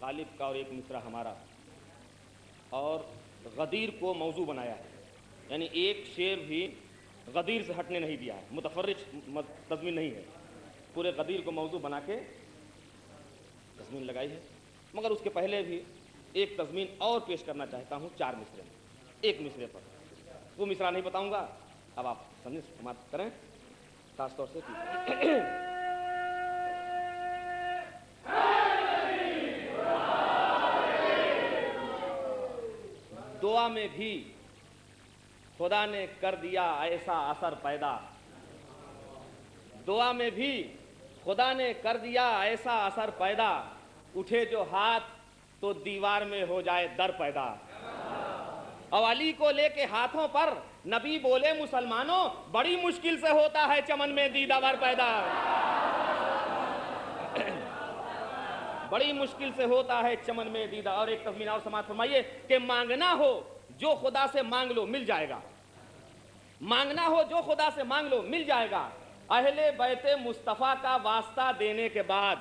غالب کا اور ایک مصرع ہمارا, اور غدیر کو موضوع بنایا ہے, یعنی ایک شعر بھی غدیر سے ہٹنے نہیں دیا ہے, متفرج تضمین نہیں ہے, پورے غدیر کو موضوع بنا کے تضمین لگائی ہے. مگر اس کے پہلے بھی ایک تضمین اور پیش کرنا چاہتا ہوں 4 مصرے میں, ایک مصرے پر. وہ مصرع نہیں بتاؤں گا, اب آپ سمجھ سماعت کریں خاص طور سے. دعا میں بھی خدا نے کر دیا ایسا اثر پیدا, دعا میں بھی خدا نے کر دیا ایسا اثر پیدا, اٹھے جو ہاتھ تو دیوار میں ہو جائے در پیدا. اور علی کو لے کے ہاتھوں پر نبی بولے مسلمانوں, بڑی مشکل سے ہوتا ہے چمن میں دیدہ ور پیدا. بڑی مشکل سے ہوتا ہے چمن میں دیدہ. اور ایک تضمین اور سماعت فرمائیے کہ مانگنا ہو جو خدا سے مانگ لو مل جائے گا, مانگنا ہو جو خدا سے مانگ لو مل جائے گا. اہل بیت مصطفیٰ کا واسطہ دینے کے بعد,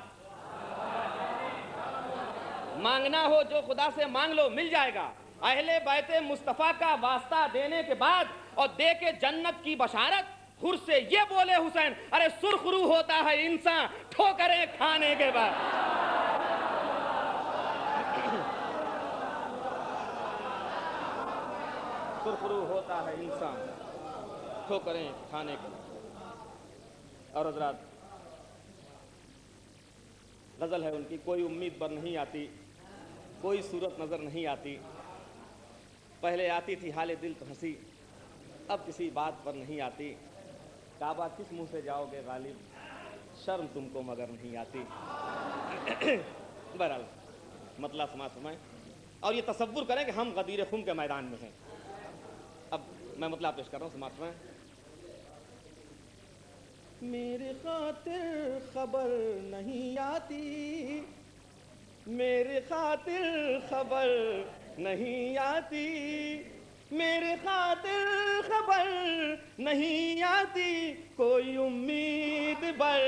مانگنا ہو جو خدا سے مانگ لو مل جائے گا. اہل بیت مصطفیٰ کا واسطہ دینے کے بعد اور دے کے جنت کی بشارت, خور سے یہ بولے حسین ارے سرخ رو ہوتا ہے انسان ٹھوکریں کھانے کے بعد. سرخ رو ہوتا ہے انسان ٹھوکریں کھانے کے بعد. اور حضرات غزل ہے ان کی, کوئی امید پر نہیں آتی, کوئی صورت نظر نہیں آتی, پہلے آتی تھی حال دل تو ہنسی, اب کسی بات پر نہیں آتی. کعبہ کس منہ سے جاؤ گے غالب, شرم تم کو مگر نہیں آتی. بہرحال مطلب سماعت فرمائیں اور یہ تصور کریں کہ ہم غدیر خم کے میدان میں ہیں. اب میں مطلب پیش کر رہا ہوں, سماعت فرمائیں. میرے خاطر خبر نہیں آتی, میرے خاطر خبر نہیں آتی, میرے خاطر خبر نہیں آتی, کوئی امید بر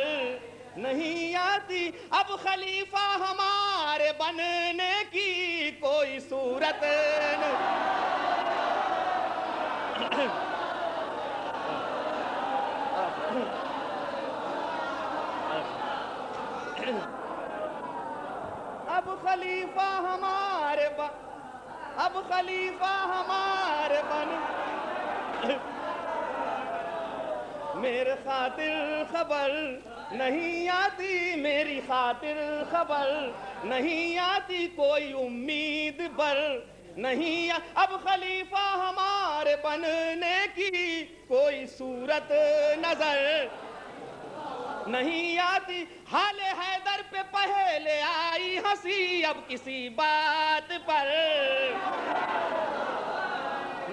نہیں آتی. اب خلیفہ ہمارے بننے کی کوئی صورت اب خلیفہ ہمارے بن میرے خاطر خبر نہیں آتی, میری خاطر خبر نہیں آتی, کوئی امید بر نہیں. اب خلیفہ ہمارے بننے کی کوئی صورت نظر نہیں آتی. حال حیدر پہ پہلے آئی ہنسی, اب کسی بات پر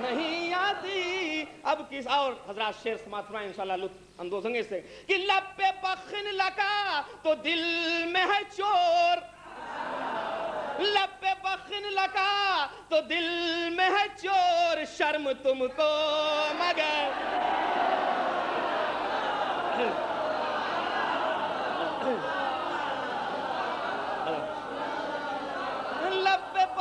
نہیں آتی. اب کس اور حضرات شعر سماعت فرمائیں انشاءاللہ لطف اندوز ہوں گے اس سے کہ لب پہ بخن لگا تو دل میں ہے چور, لب پہ بخن لگا تو دل میں ہے چور, شرم تم کو مگر لب پہ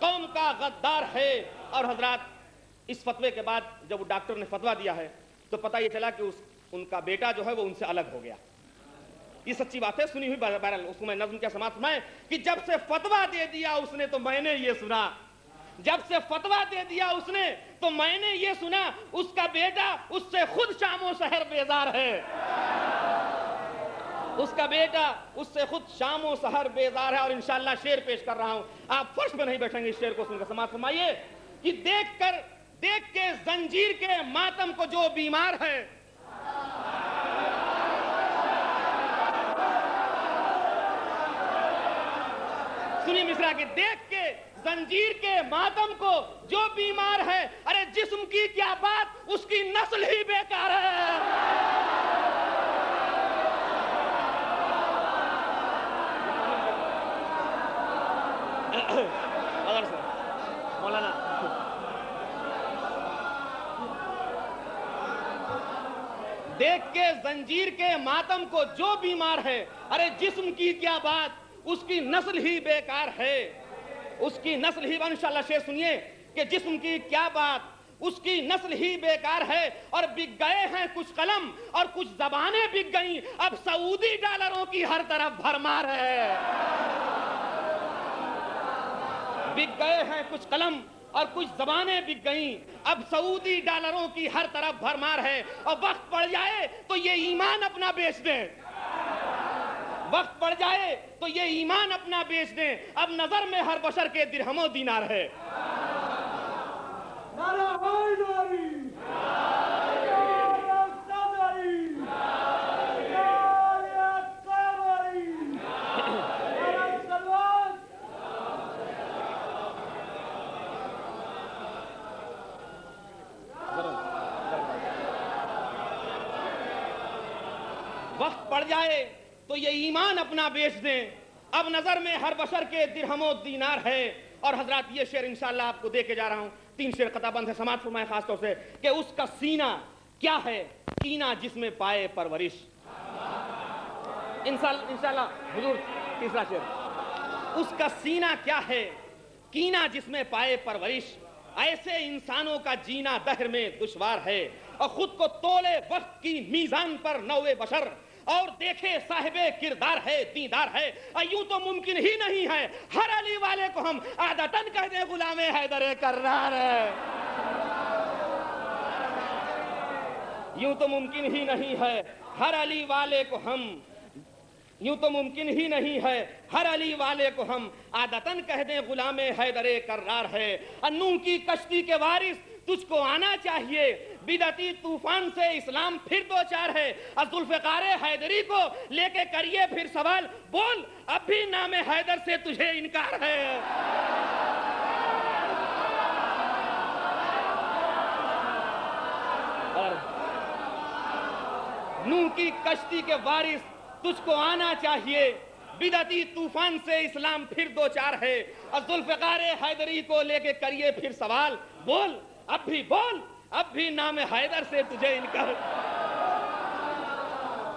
قوم کا غدار ہے. اور حضرات اس فتوے کے بعد جب وہ ڈاکٹر نے فتویٰ دیا ہے تو پتہ یہ چلا کہ ان کا بیٹا جو ہے وہ ان سے الگ ہو گیا. یہ سچی بات ہے, سنی ہوئی. بہرحال اس کو میں نظم کیا سماعت فرمائیں کہ جب سے فتویٰ دے دیا اس نے تو میں نے یہ سنا, جب سے فتویٰ دے دیا اس نے تو میں نے یہ سنا, اس کا بیٹا اس سے خود شام و سحر بیزار ہے. اس کا بیٹا اس سے خود شام و سحر بیزار ہے. اور انشاءاللہ شعر پیش کر رہا ہوں, آپ فرش پہ نہیں بیٹھیں گے, اس شعر کو سن کر سماعت فرمائیے کہ دیکھ کے زنجیر کے ماتم کو جو بیمار ہے, سنیے مصرع کہ دیکھ کے زنجیر کے ماتم کو جو بیمار ہے, ارے جسم کی کیا بات, اس کی نسل ہی بیکار ہے. مولانا دیکھ کے زنجیر کے ماتم کو جو بیمار ہے, ارے جسم کی کیا بات, اس کی نسل ہی بیکار ہے. اس کی نسل ہی, انشاءاللہ شعر سنیے کہ جسم کی کیا بات, اس کی نسل ہی بیکار ہے. اور بک گئے ہیں کچھ قلم اور کچھ زبانیں بک گئیں, اب سعودی ڈالروں کی ہر طرف بھرمار ہے. بک گئے ہیں کچھ قلم اور کچھ زبانیں بک گئیں, اب سعودی ڈالروں کی ہر طرف بھرمار ہے. اور وقت پڑ جائے تو یہ ایمان اپنا بیچ دیں, وقت پڑ جائے تو یہ ایمان اپنا بیچ دیں, اب نظر میں ہر بشر کے درہم و دینار ہے. وقت پڑ جائے تو یہ ایمان اپنا بیچ دیں, اب نظر میں ہر بشر کے درہم و دینار ہے. اور حضرات یہ شعر انشاءاللہ آپ کو دے کے جا رہا ہوں, 3 شعر قطع بند ہے, سماعت فرمائیں خاص طور سے کہ اس کا سینہ کیا ہے, کینہ جس میں پائے پرورش. انشاءاللہ حضور تیسرا شعر, اس کا سینہ کیا ہے, کینہ جس میں پائے پرورش. ایسے انسانوں کا جینا دہر میں دشوار ہے, اور خود کو تولے وقت کی میزان پر نوع بشر, اور دیکھے صاحب کردار ہے دیندار ہے. یوں تو ممکن ہی نہیں ہے ہر علی والے کو ہم عادتاً کہہ دیں غلام حیدر کرار ہے. یوں تو ممکن ہی نہیں ہے ہر علی والے کو ہم, یوں تو ممکن ہی نہیں ہے ہر علی والے کو ہم عادتاً کہہ دیں غلام حیدر کرار ہے. نوح کی کشتی کے وارث تجھ کو آنا چاہیے, بدعتی طوفان سے اسلام پھر دو چار ہے. ذوالفقار حیدری کو لے کے کریے پھر سوال, بول اب بھی نام حیدر سے تجھے انکار ہے. نوح کی کشتی کے وارث تجھ کو آنا چاہیے, بدعتی طوفان سے اسلام پھر دو چار ہے. اور ذوالفقار حیدری کو لے کے کریے پھر سوال, بول اب بھی بول, اب بھی نام حیدر سے تجھے انکار,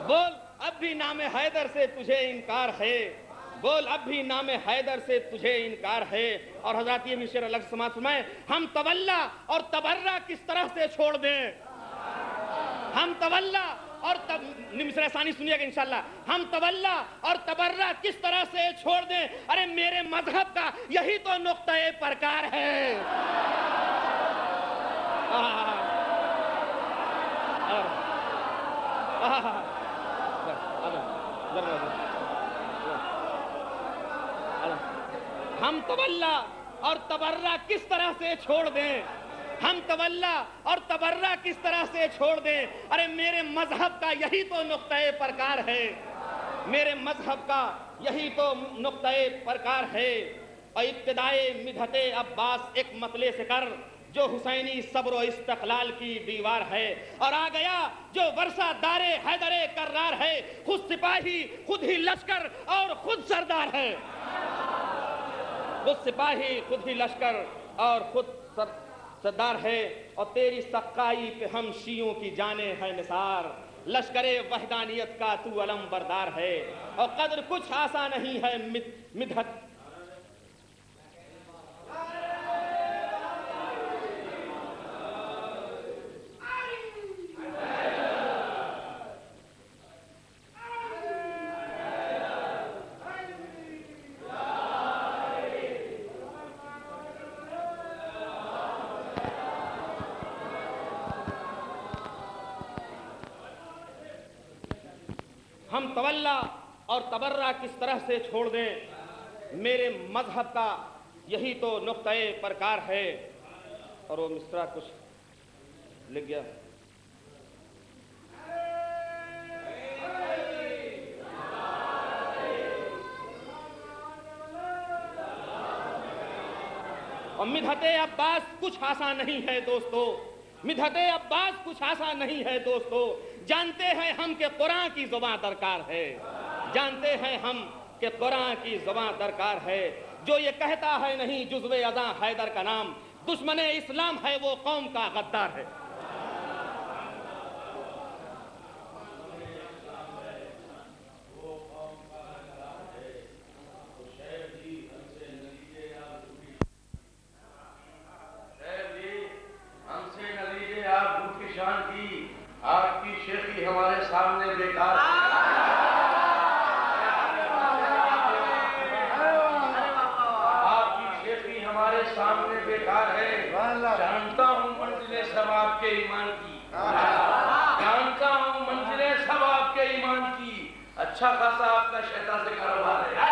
بول اب بھی نام حیدر سے تجھے انکار ہے, بول اب بھی نام حیدر سے تجھے انکار ہے. اور حضرات یہ شعر الگ سماعت فرمائیں, ہم تولا اور تبرہ کس طرح سے چھوڑ دیں, ہم تولا اور مصرع ثانی سنیے گا انشاءاللہ, ہم تولا اور تبرہ کس طرح سے چھوڑ دیں, ارے میرے مذہب کا یہی تو نقطہ پرکار ہے. ہم تولا اور تبرہ کس طرح سے چھوڑ دیں, ہم تولا اور تبرہ کس طرح سے چھوڑ دیں, ارے میرے مذہب کا یہی تو نقطہ پرکار ہے, میرے مذہب کا یہی تو نقطہ پرکار ہے. اور ابتدائے مدحت عباس ایک مطلع سے کر, جو حسینی صبر و استقلال کی دیوار ہے. اور آ گیا جو ورثہ دار حیدر کرار ہے, خود سپاہی خود ہی لشکر اور خود سردار ہے. خود سپاہی خود ہی لشکر اور خود سردار ہے. اور تیری سقائی پہ ہم شیعوں کی جانیں ہیں نثار, لشکر وحدانیت کا تو علم بردار ہے. اور قدر کچھ آسا نہیں ہے مدحت ہم تولا اور تبرہ کس طرح سے چھوڑ دیں. میرے مذہب کا یہی تو نقطۂ پرکار ہے. اور وہ مصرع کچھ لکھ گیا. اور مدحت عباس کچھ آسان نہیں ہے دوستو, مدحت عباس کچھ آسان نہیں ہے دوستو. جانتے ہیں ہم کہ قرآن کی زبان درکار ہے, جانتے ہیں ہم کہ قرآن کی زبان درکار ہے. جو یہ کہتا ہے نہیں جزو اذاں حیدر کا نام, دشمن اسلام ہے وہ قوم کا غدار ہے. آپ کی شیخی ہمارے سامنے بیکار ہے. آپ کی شیخی ہمارے سامنے بیکار ہے. جانتا ہوں منزلیں سب آپ کے ایمان کی, جانتا ہوں منزلیں سب آپ کے ایمان کی. اچھا خاصا آپ کا شیطان سے کاروبار ہے.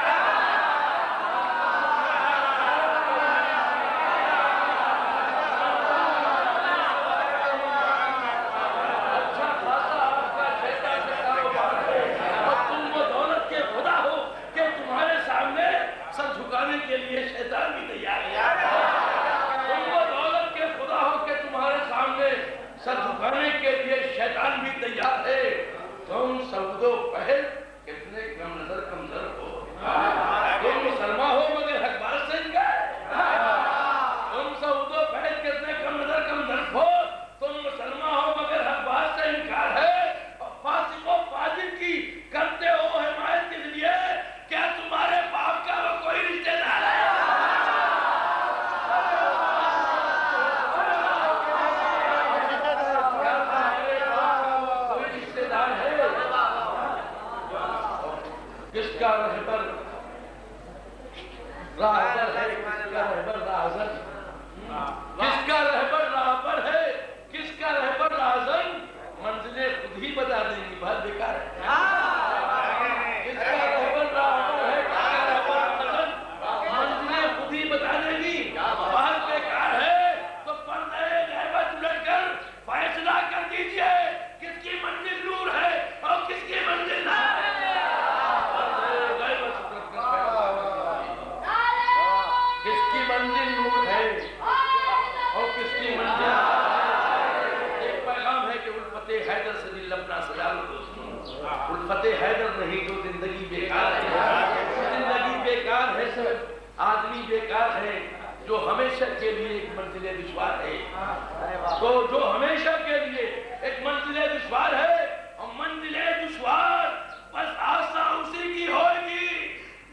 کے لیے شیطان بھی تیار ہے. تم وہ دولت کے خدا ہو کہ تمہارے سامنے سر جھکانے کے لیے شیطان بھی تیار ہے. تم سعود و پہل کتنے کم نظر کمزور ہو. تم مسلمان ہو مگر حق بات سے انکار. تم سعود و پہل کتنے کم نظر کمزور ہو. تم مسلمان ہو مگر حق بات سے انکار ہے. اور فاسق و فاجر کی کرتے ہو حمایت کے لیے. کیا تمہارے باپ کا وہ کوئی رشتہ دار ہے؟ کوئی رشتہ دار ہے؟ کس کا رہبر راہبر ہے, کس کا رہبر راہزن, کس کا رہبر راہبر ہے, کس کا رہبر راہزن. منزلیں خود ہی بتا دیں گی, بات بیکار ہے. کس کا رہبر راہبر ہے, کس کا رہبر راہزن, منزلیں خود ہی بتا دیں گی, بات بیکار ہے. تو پردے غیبت الٹ کر فیصلہ کر دیجئے کس کی منزل نور ہے اور کس کی منزل نہ ہے. کس کی منزل نور ہے اور کس کی منزل. ایک پیغام ہے کہ الفت حیدر سے دل اپنا سجا لو دوستوں. الفت حیدر نہیں تو زندگی بیکار ہے. زندگی بیکار ہے سر, آدمی بیکار ہے جو ہمیشہ کے لیے ایک منزل دشوار ہے. تو جو ہمیشہ کے لیے ایک منزل دشوار ہے, اور منزل دشوار بس آسا اسی کی ہوگی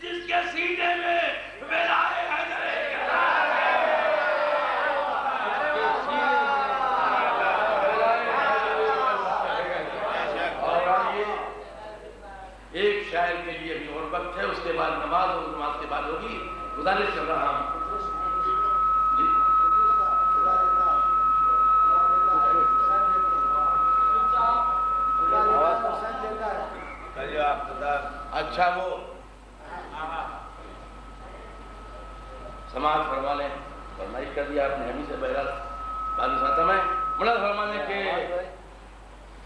جس کے سینے میں ولائے حیدر ایک شاعر کے لیے بھی اور وقت ہے, اس کے بعد نماز اور نماز کے بعد ہوگی. گزارش کر رہا ہوں اچھا وہ سماعت فرما لیں. فرمائش کر دیا آپ نے ہمیں سے بہرحال بعد میں سناتا میں. ملاد فرمانے کے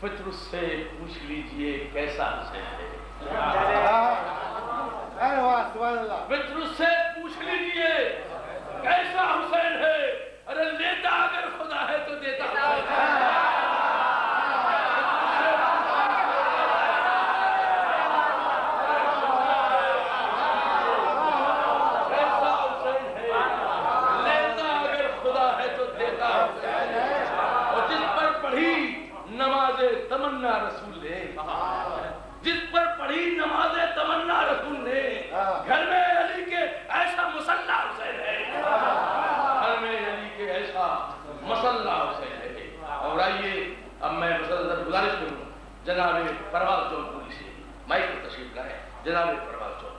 فطر سے پوچھ لیجئے کیسا حسین ہے. فطر سے پوچھ لیجئے کیسا حسین ہے. ارے لیتا اگر خدا ہے تو دیتا حسین ہے. نماز تمنا رسول نے, جس پر پڑھی نماز تمنا رسول نے, گھر میں علی کے ایسا مسلح حسین ہے. گھر میں علی کے ایسا مسلح حسین ہے. اور آئیے اب میں مسلسل گزارش کروں جناب پروال چوک پوری سے مائک پر تشریف لائیں. جناب پروال چوک.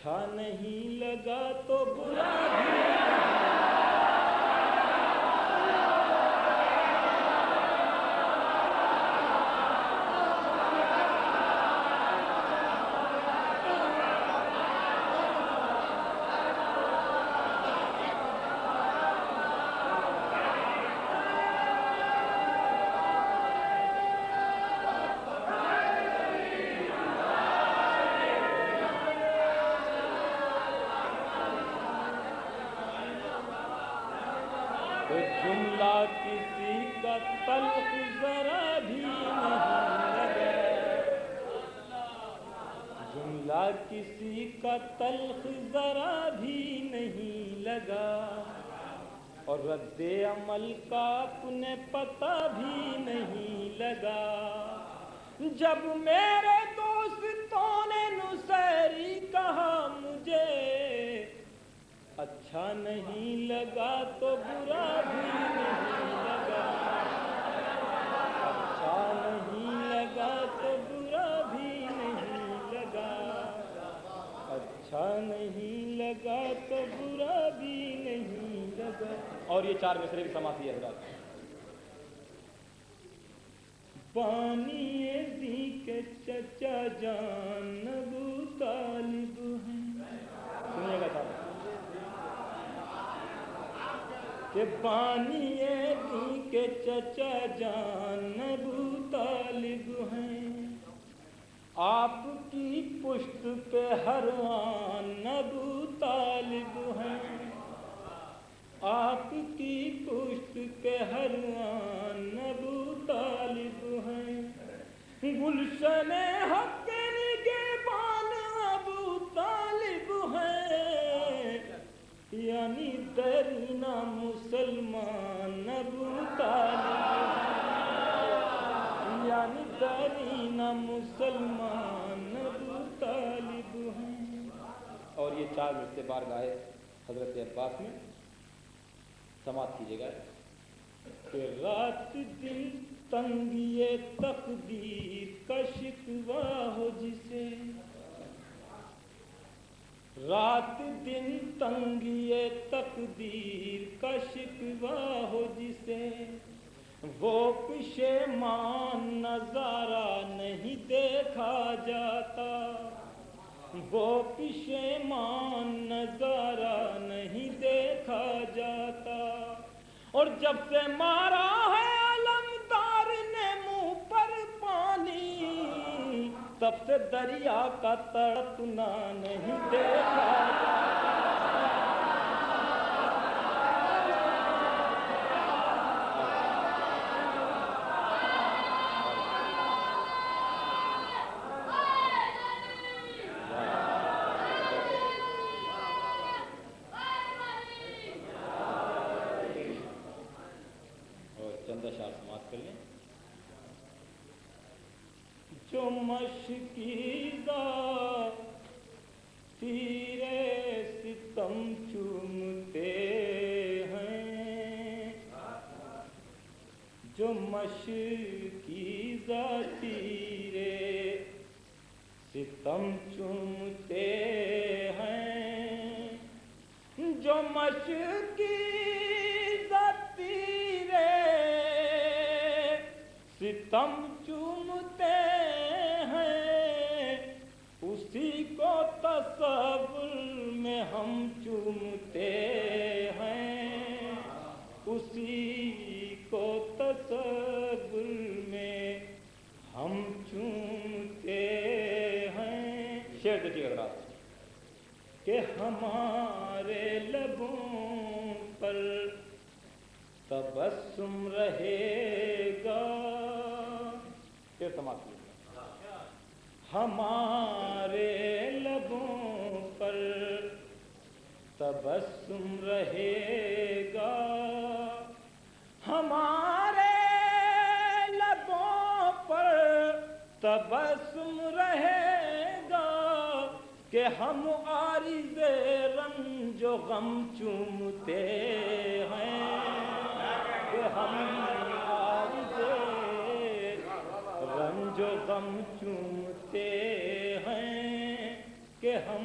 اچھا نہیں لگا تو برا بھی جملہ کسی کا تلخ ذرا بھی نہیں لگا، جملہ کسی کا تلخ ذرا بھی نہیں لگا، اور رد عمل کا اپنے پتہ بھی نہیں لگا۔ جب میرے دوستوں نے نصیری کہا مجھے اچھا نہیں لگا تو برا بھی نہیں لگا، اچھا نہیں لگا تو برا بھی نہیں لگا، اچھا نہیں لگا تو برا بھی نہیں لگا۔ اور یہ 4 مصرے کی سماعت ہے حضرات۔ بانی دی کے چچا جان ابو طالب ہیں، سنیے گا صاحب، کہ بانی دی کے چچا جان ابو طالب ہیں، آپ کی پشت پہ ہر آن ابو طالب ہیں، آپ کی پشت پہ ہر آن ابو طالب ہیں، گلشن حق نگہبان ابو طالب ہیں، یعنی دیرینہ مسلمان ابو طالب ہیں، یعنی دیرینہ مسلمان ابو طالب ہیں۔ اور یہ 4 مصرے بار گائے حضرت عباس میں، سماعت کیجیے گا۔ کہ رات دن تنگی تقدیر کا شکوہ ہو جسے، رات دن تنگی تقدیر کا شکوہ ہو جسے، وہ پشیمان نظارہ نہیں دیکھا جاتا، وہ پشیمان نظارہ نہیں دیکھا جاتا، اور جب سے مارا ہے علمدار نے منہ پر پانی، تب سے دریا کا تڑپنا نہیں دیکھا جاتا۔ جو مشکیزہ تیرے ستم چومتے ہیں، جو مشکیزہ تیرے ستم چومتے ہیں، جو مشکیزہ تیرے ستم چومتے ہیں، اسی کو تصور میں ہم چومتے ہیں، اسی کو تصور میں ہم چومتے ہیں۔ شعر دیکھیے گا رات، کہ ہمارے لبوں پر تبسم رہے گا، پھر سماعت کیجیے۔ ہمارے لبوں پر تبسم رہے گا، ہمارے لبوں پر تبسم رہے گا، کہ ہم عارض رنج و غم چومتے ہیں، کہ ہم عارض رنج و غم چومتے ہیں، کہ ہم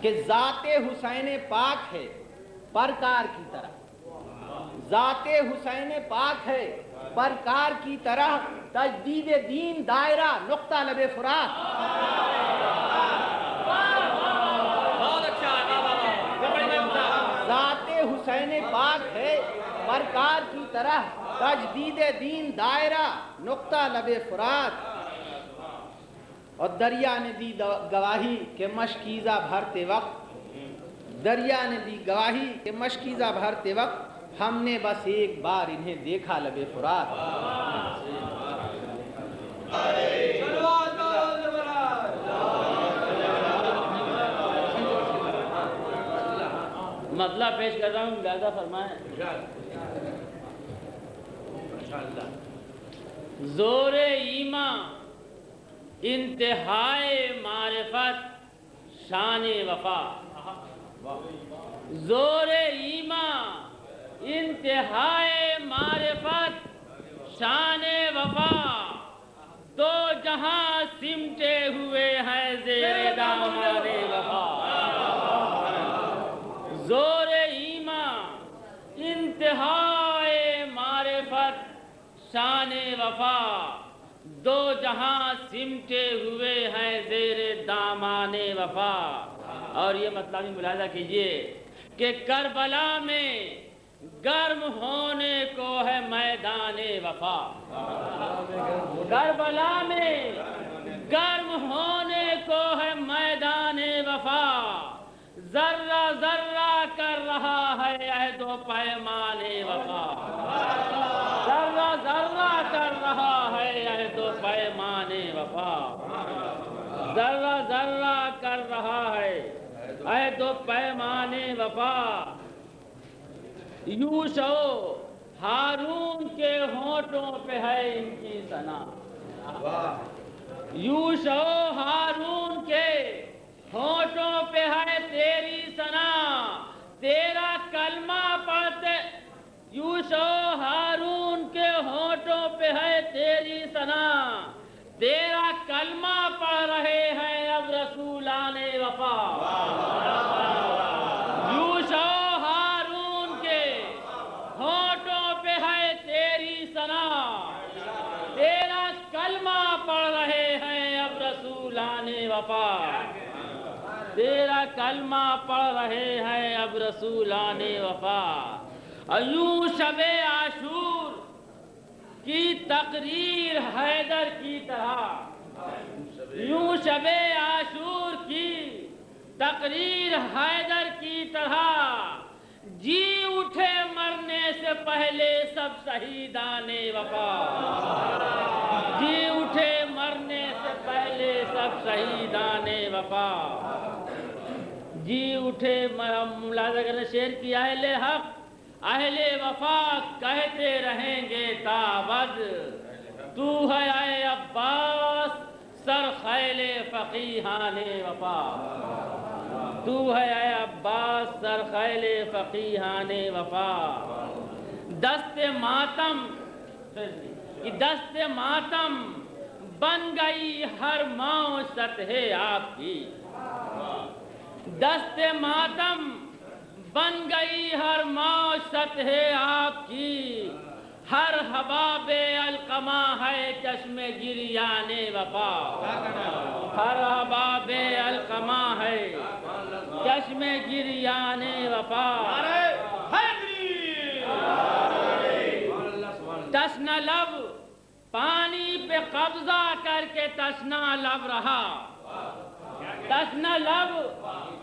کہ ذات حسین پاک ہے پرکار کی طرح، ذات حسین پاک ہے پرکار کی طرح، تجدید دین دائرہ نقطہ لب فرات۔ ذات حسین پاک ہے پرکار کی طرح، تجدید دین دائرہ نقطہ لب فرات۔ اور دریا نے دی گواہی کہ مشکیزہ بھرتے وقت، دریا نے دی گواہی کہ مشکیزہ بھرتے وقت ہم نے بس ایک بار انہیں دیکھا لب فرات۔ مسئلہ پیش کر رہا ہوں، ملاحظہ فرمائیں۔ زور ایمان انتہائے معرفت شان وفا، زور ایمان انتہائے معرفت شان وفا، دو جہاں سمٹے ہوئے ہیں زیر دامان وفا۔ زور ایمان انتہائے معرفت شان وفا، دو جہاں سمٹے ہوئے ہیں زیر دامان وفا۔ اور یہ مطلب ملاحظہ کیجئے کہ کربلا میں گرم ہونے کو ہے میدان وفا، کربلا میں گرم ہونے کو ہے میدان وفا، ذرہ ذرہ کر رہا ہے عہد و پیمان وفا، ذرہ ذرہ کر رہا ہے عہد و پیمان وفا، ذرہ ذرہ کر رہا ہے عہد و پیمان وفا۔ یوشع و ہارون کے ہونٹوں پہ ہے ان کی ثنا، یوشع و ہارون کے ہونٹوں پہ ہے تیری ثنا، تیرا کلمہ پڑھتے، یوشع و ہارون کے ہونٹوں پہ ہے تیری ثنا، تیرا کلمہ پڑھ رہے ہیں اب رسولان وفا۔ یوشع و ہارون کے ہونٹوں پہ ہے تیری ثنا، تیرا کلمہ پڑھ رہے ہیں اب رسولان وفا، تیرا کلمہ پڑھ رہے ہیں اب رسولان وفا۔ یوں شب عاشور کی تقریر حیدر کی طرح، یوں شب عاشور کی تقریر حیدر کی طرح، جی اٹھے مرنے سے پہلے سب شہیدان وفا، جی اٹھے مرنے سے پہلے سب شہیدان وفا، جی اٹھے ملاحظہ کرنے شعر کی اہل حق اہل وفا کہتے رہیں گے تابد، تو ہے اے عباس سر خیل فقیہان وفا، تو ہے اے عباس سر خیل فقیہان وفا۔ دست ماتم دست ماتم بن گئی ہر معشت ہے آپ کی، دست ماتم بن گئی ہر معشت ہے آپ کی، ہر حباب القما ہے چشم گریان وفا، ہر حباب القما ہے چشم گریان وفا۔ تشنا لب پانی پہ قبضہ کر کے تشنا لب رہا، تشنا لب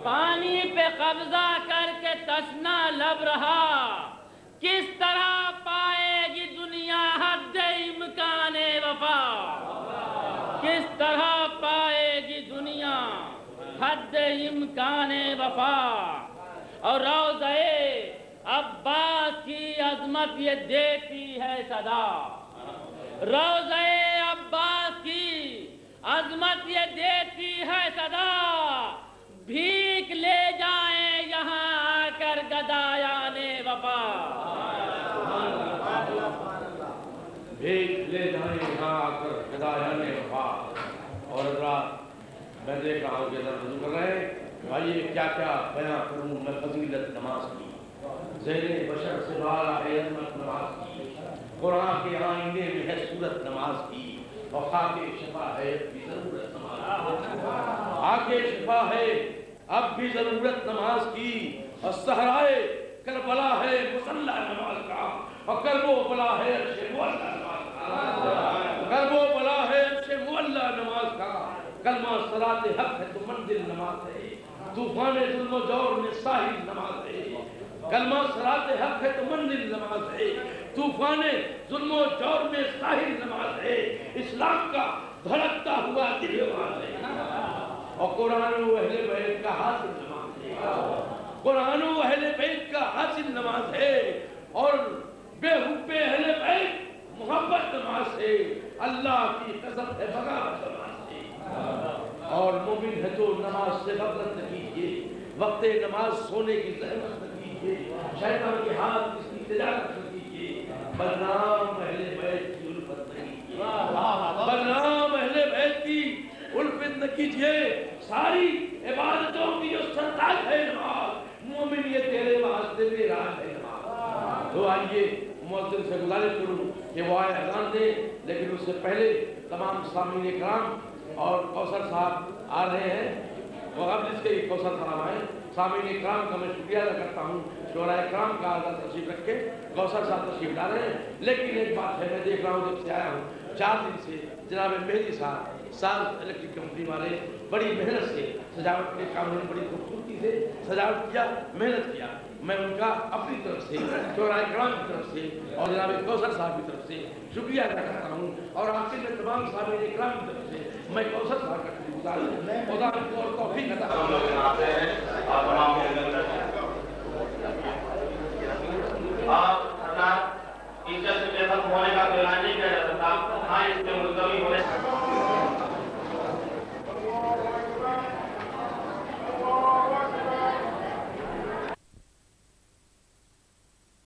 پانی پہ قبضہ کر کے تشنا لب رہا، کس طرح پائے گی دنیا حد امکان وفا، کس طرح پائے گی دنیا حد امکان وفا۔ اور روضہ عباس کی عظمت یہ دیتی ہے صدا، روضہ عباس کی عظمت یہ دیتی ہے صدا، بھیک لے جائیں یہاں آ کر گدایان وفا، بھیک لے جائیں یہاں آ کر گدایان وفا۔ اور رات میں دیکھ رہا ہوں کہ ادھر رجوع کر رہے ہیں آئیے کیا کیا بیان کروں میں فضیلت نماز کی، ذہن بشر سے بالا ہے عظمت نماز کی، قرآن کے آئینے میں ہے صورت نماز کی، اور خاک شفا ہے اب بھی ضرورت نماز کی، خاک شفا ہے اب بھی ضرورت نماز کی، اور صحرائے کربلا ہے مصلی نماز کا، اور کرب و بلا ہے عرش معلی نماز کا، کرب و بلا ہے عرش معلی نماز کا، کلمہ صلاۃ حق ہے تو منزل نماز ہے، طوفان ظلم و جور میں ساحل نماز ہے، کلمہ صلاۃ حق ہے تو منزل نماز ہے، طوفان ظلم و جور میں ساحل نماز ہے، اسلام کا دھڑکتا ہوا دل نماز ہے، اور قرآن و اہل بیت کا حاصل نماز ہے، قرآن و اہل بیت کا حاصل نماز ہے، اور بے حب اہل بیت محبت نماز ہے، اللہ کی قسم ہے بغاوت نماز ہے، اور مومن ہے تو نماز سے غفلت نہ کیجیے، وقت نماز سونے کی زحمت نہ کیجیے، شیطان کے ہاتھ اس کی تجارت نہ کیجیے، بدنام اہل بیت کی الفت نہ کیجیے، بدنام اہل بیت کی الفت نہ کیجیے، ساری عبادتوں کی جو سرتاج ہے نماز، مومن یہ تیرے واسطے میں راج ہے نماز۔ تو آئیے مؤذن سے گزارش کروں کہ وہ آئے اذان دے، لیکن اس سے پہلے تمام سامعین اکرام اور کوثر صاحب آ رہے ہیں، وہ قبل اس کے کوثر صاحب آئے، سامعین اکرام کا میں شکریہ ادا کرتا ہوں، شعراء اکرام کا اعزاز تشریف رکھ کے کوثر صاحب تشریف لا رہے ہیں، لیکن ایک بات ہے، میں دیکھ رہا ہوں جب سے آیا ہوں 4 دن سے جناب مہدی صاحب ساز الیکٹرک کمپنی والے بڑی محنت سے سجاوٹ کے کام میں بڑی خوبصورتی سے سجاوٹ کیا، محنت کیا، میں ان کا اپنی طرف سے شعراء اکرام کی طرف سے اور جناب کوثر صاحب کی طرف سے شکریہ ادا کرتا ہوں، اور آخر میں تمام سامعین اکرام کی طرف سے میں کوثر صاحب کا شکریہ گزار ہوں، خدا کو اور توفیق عطا فرمائے۔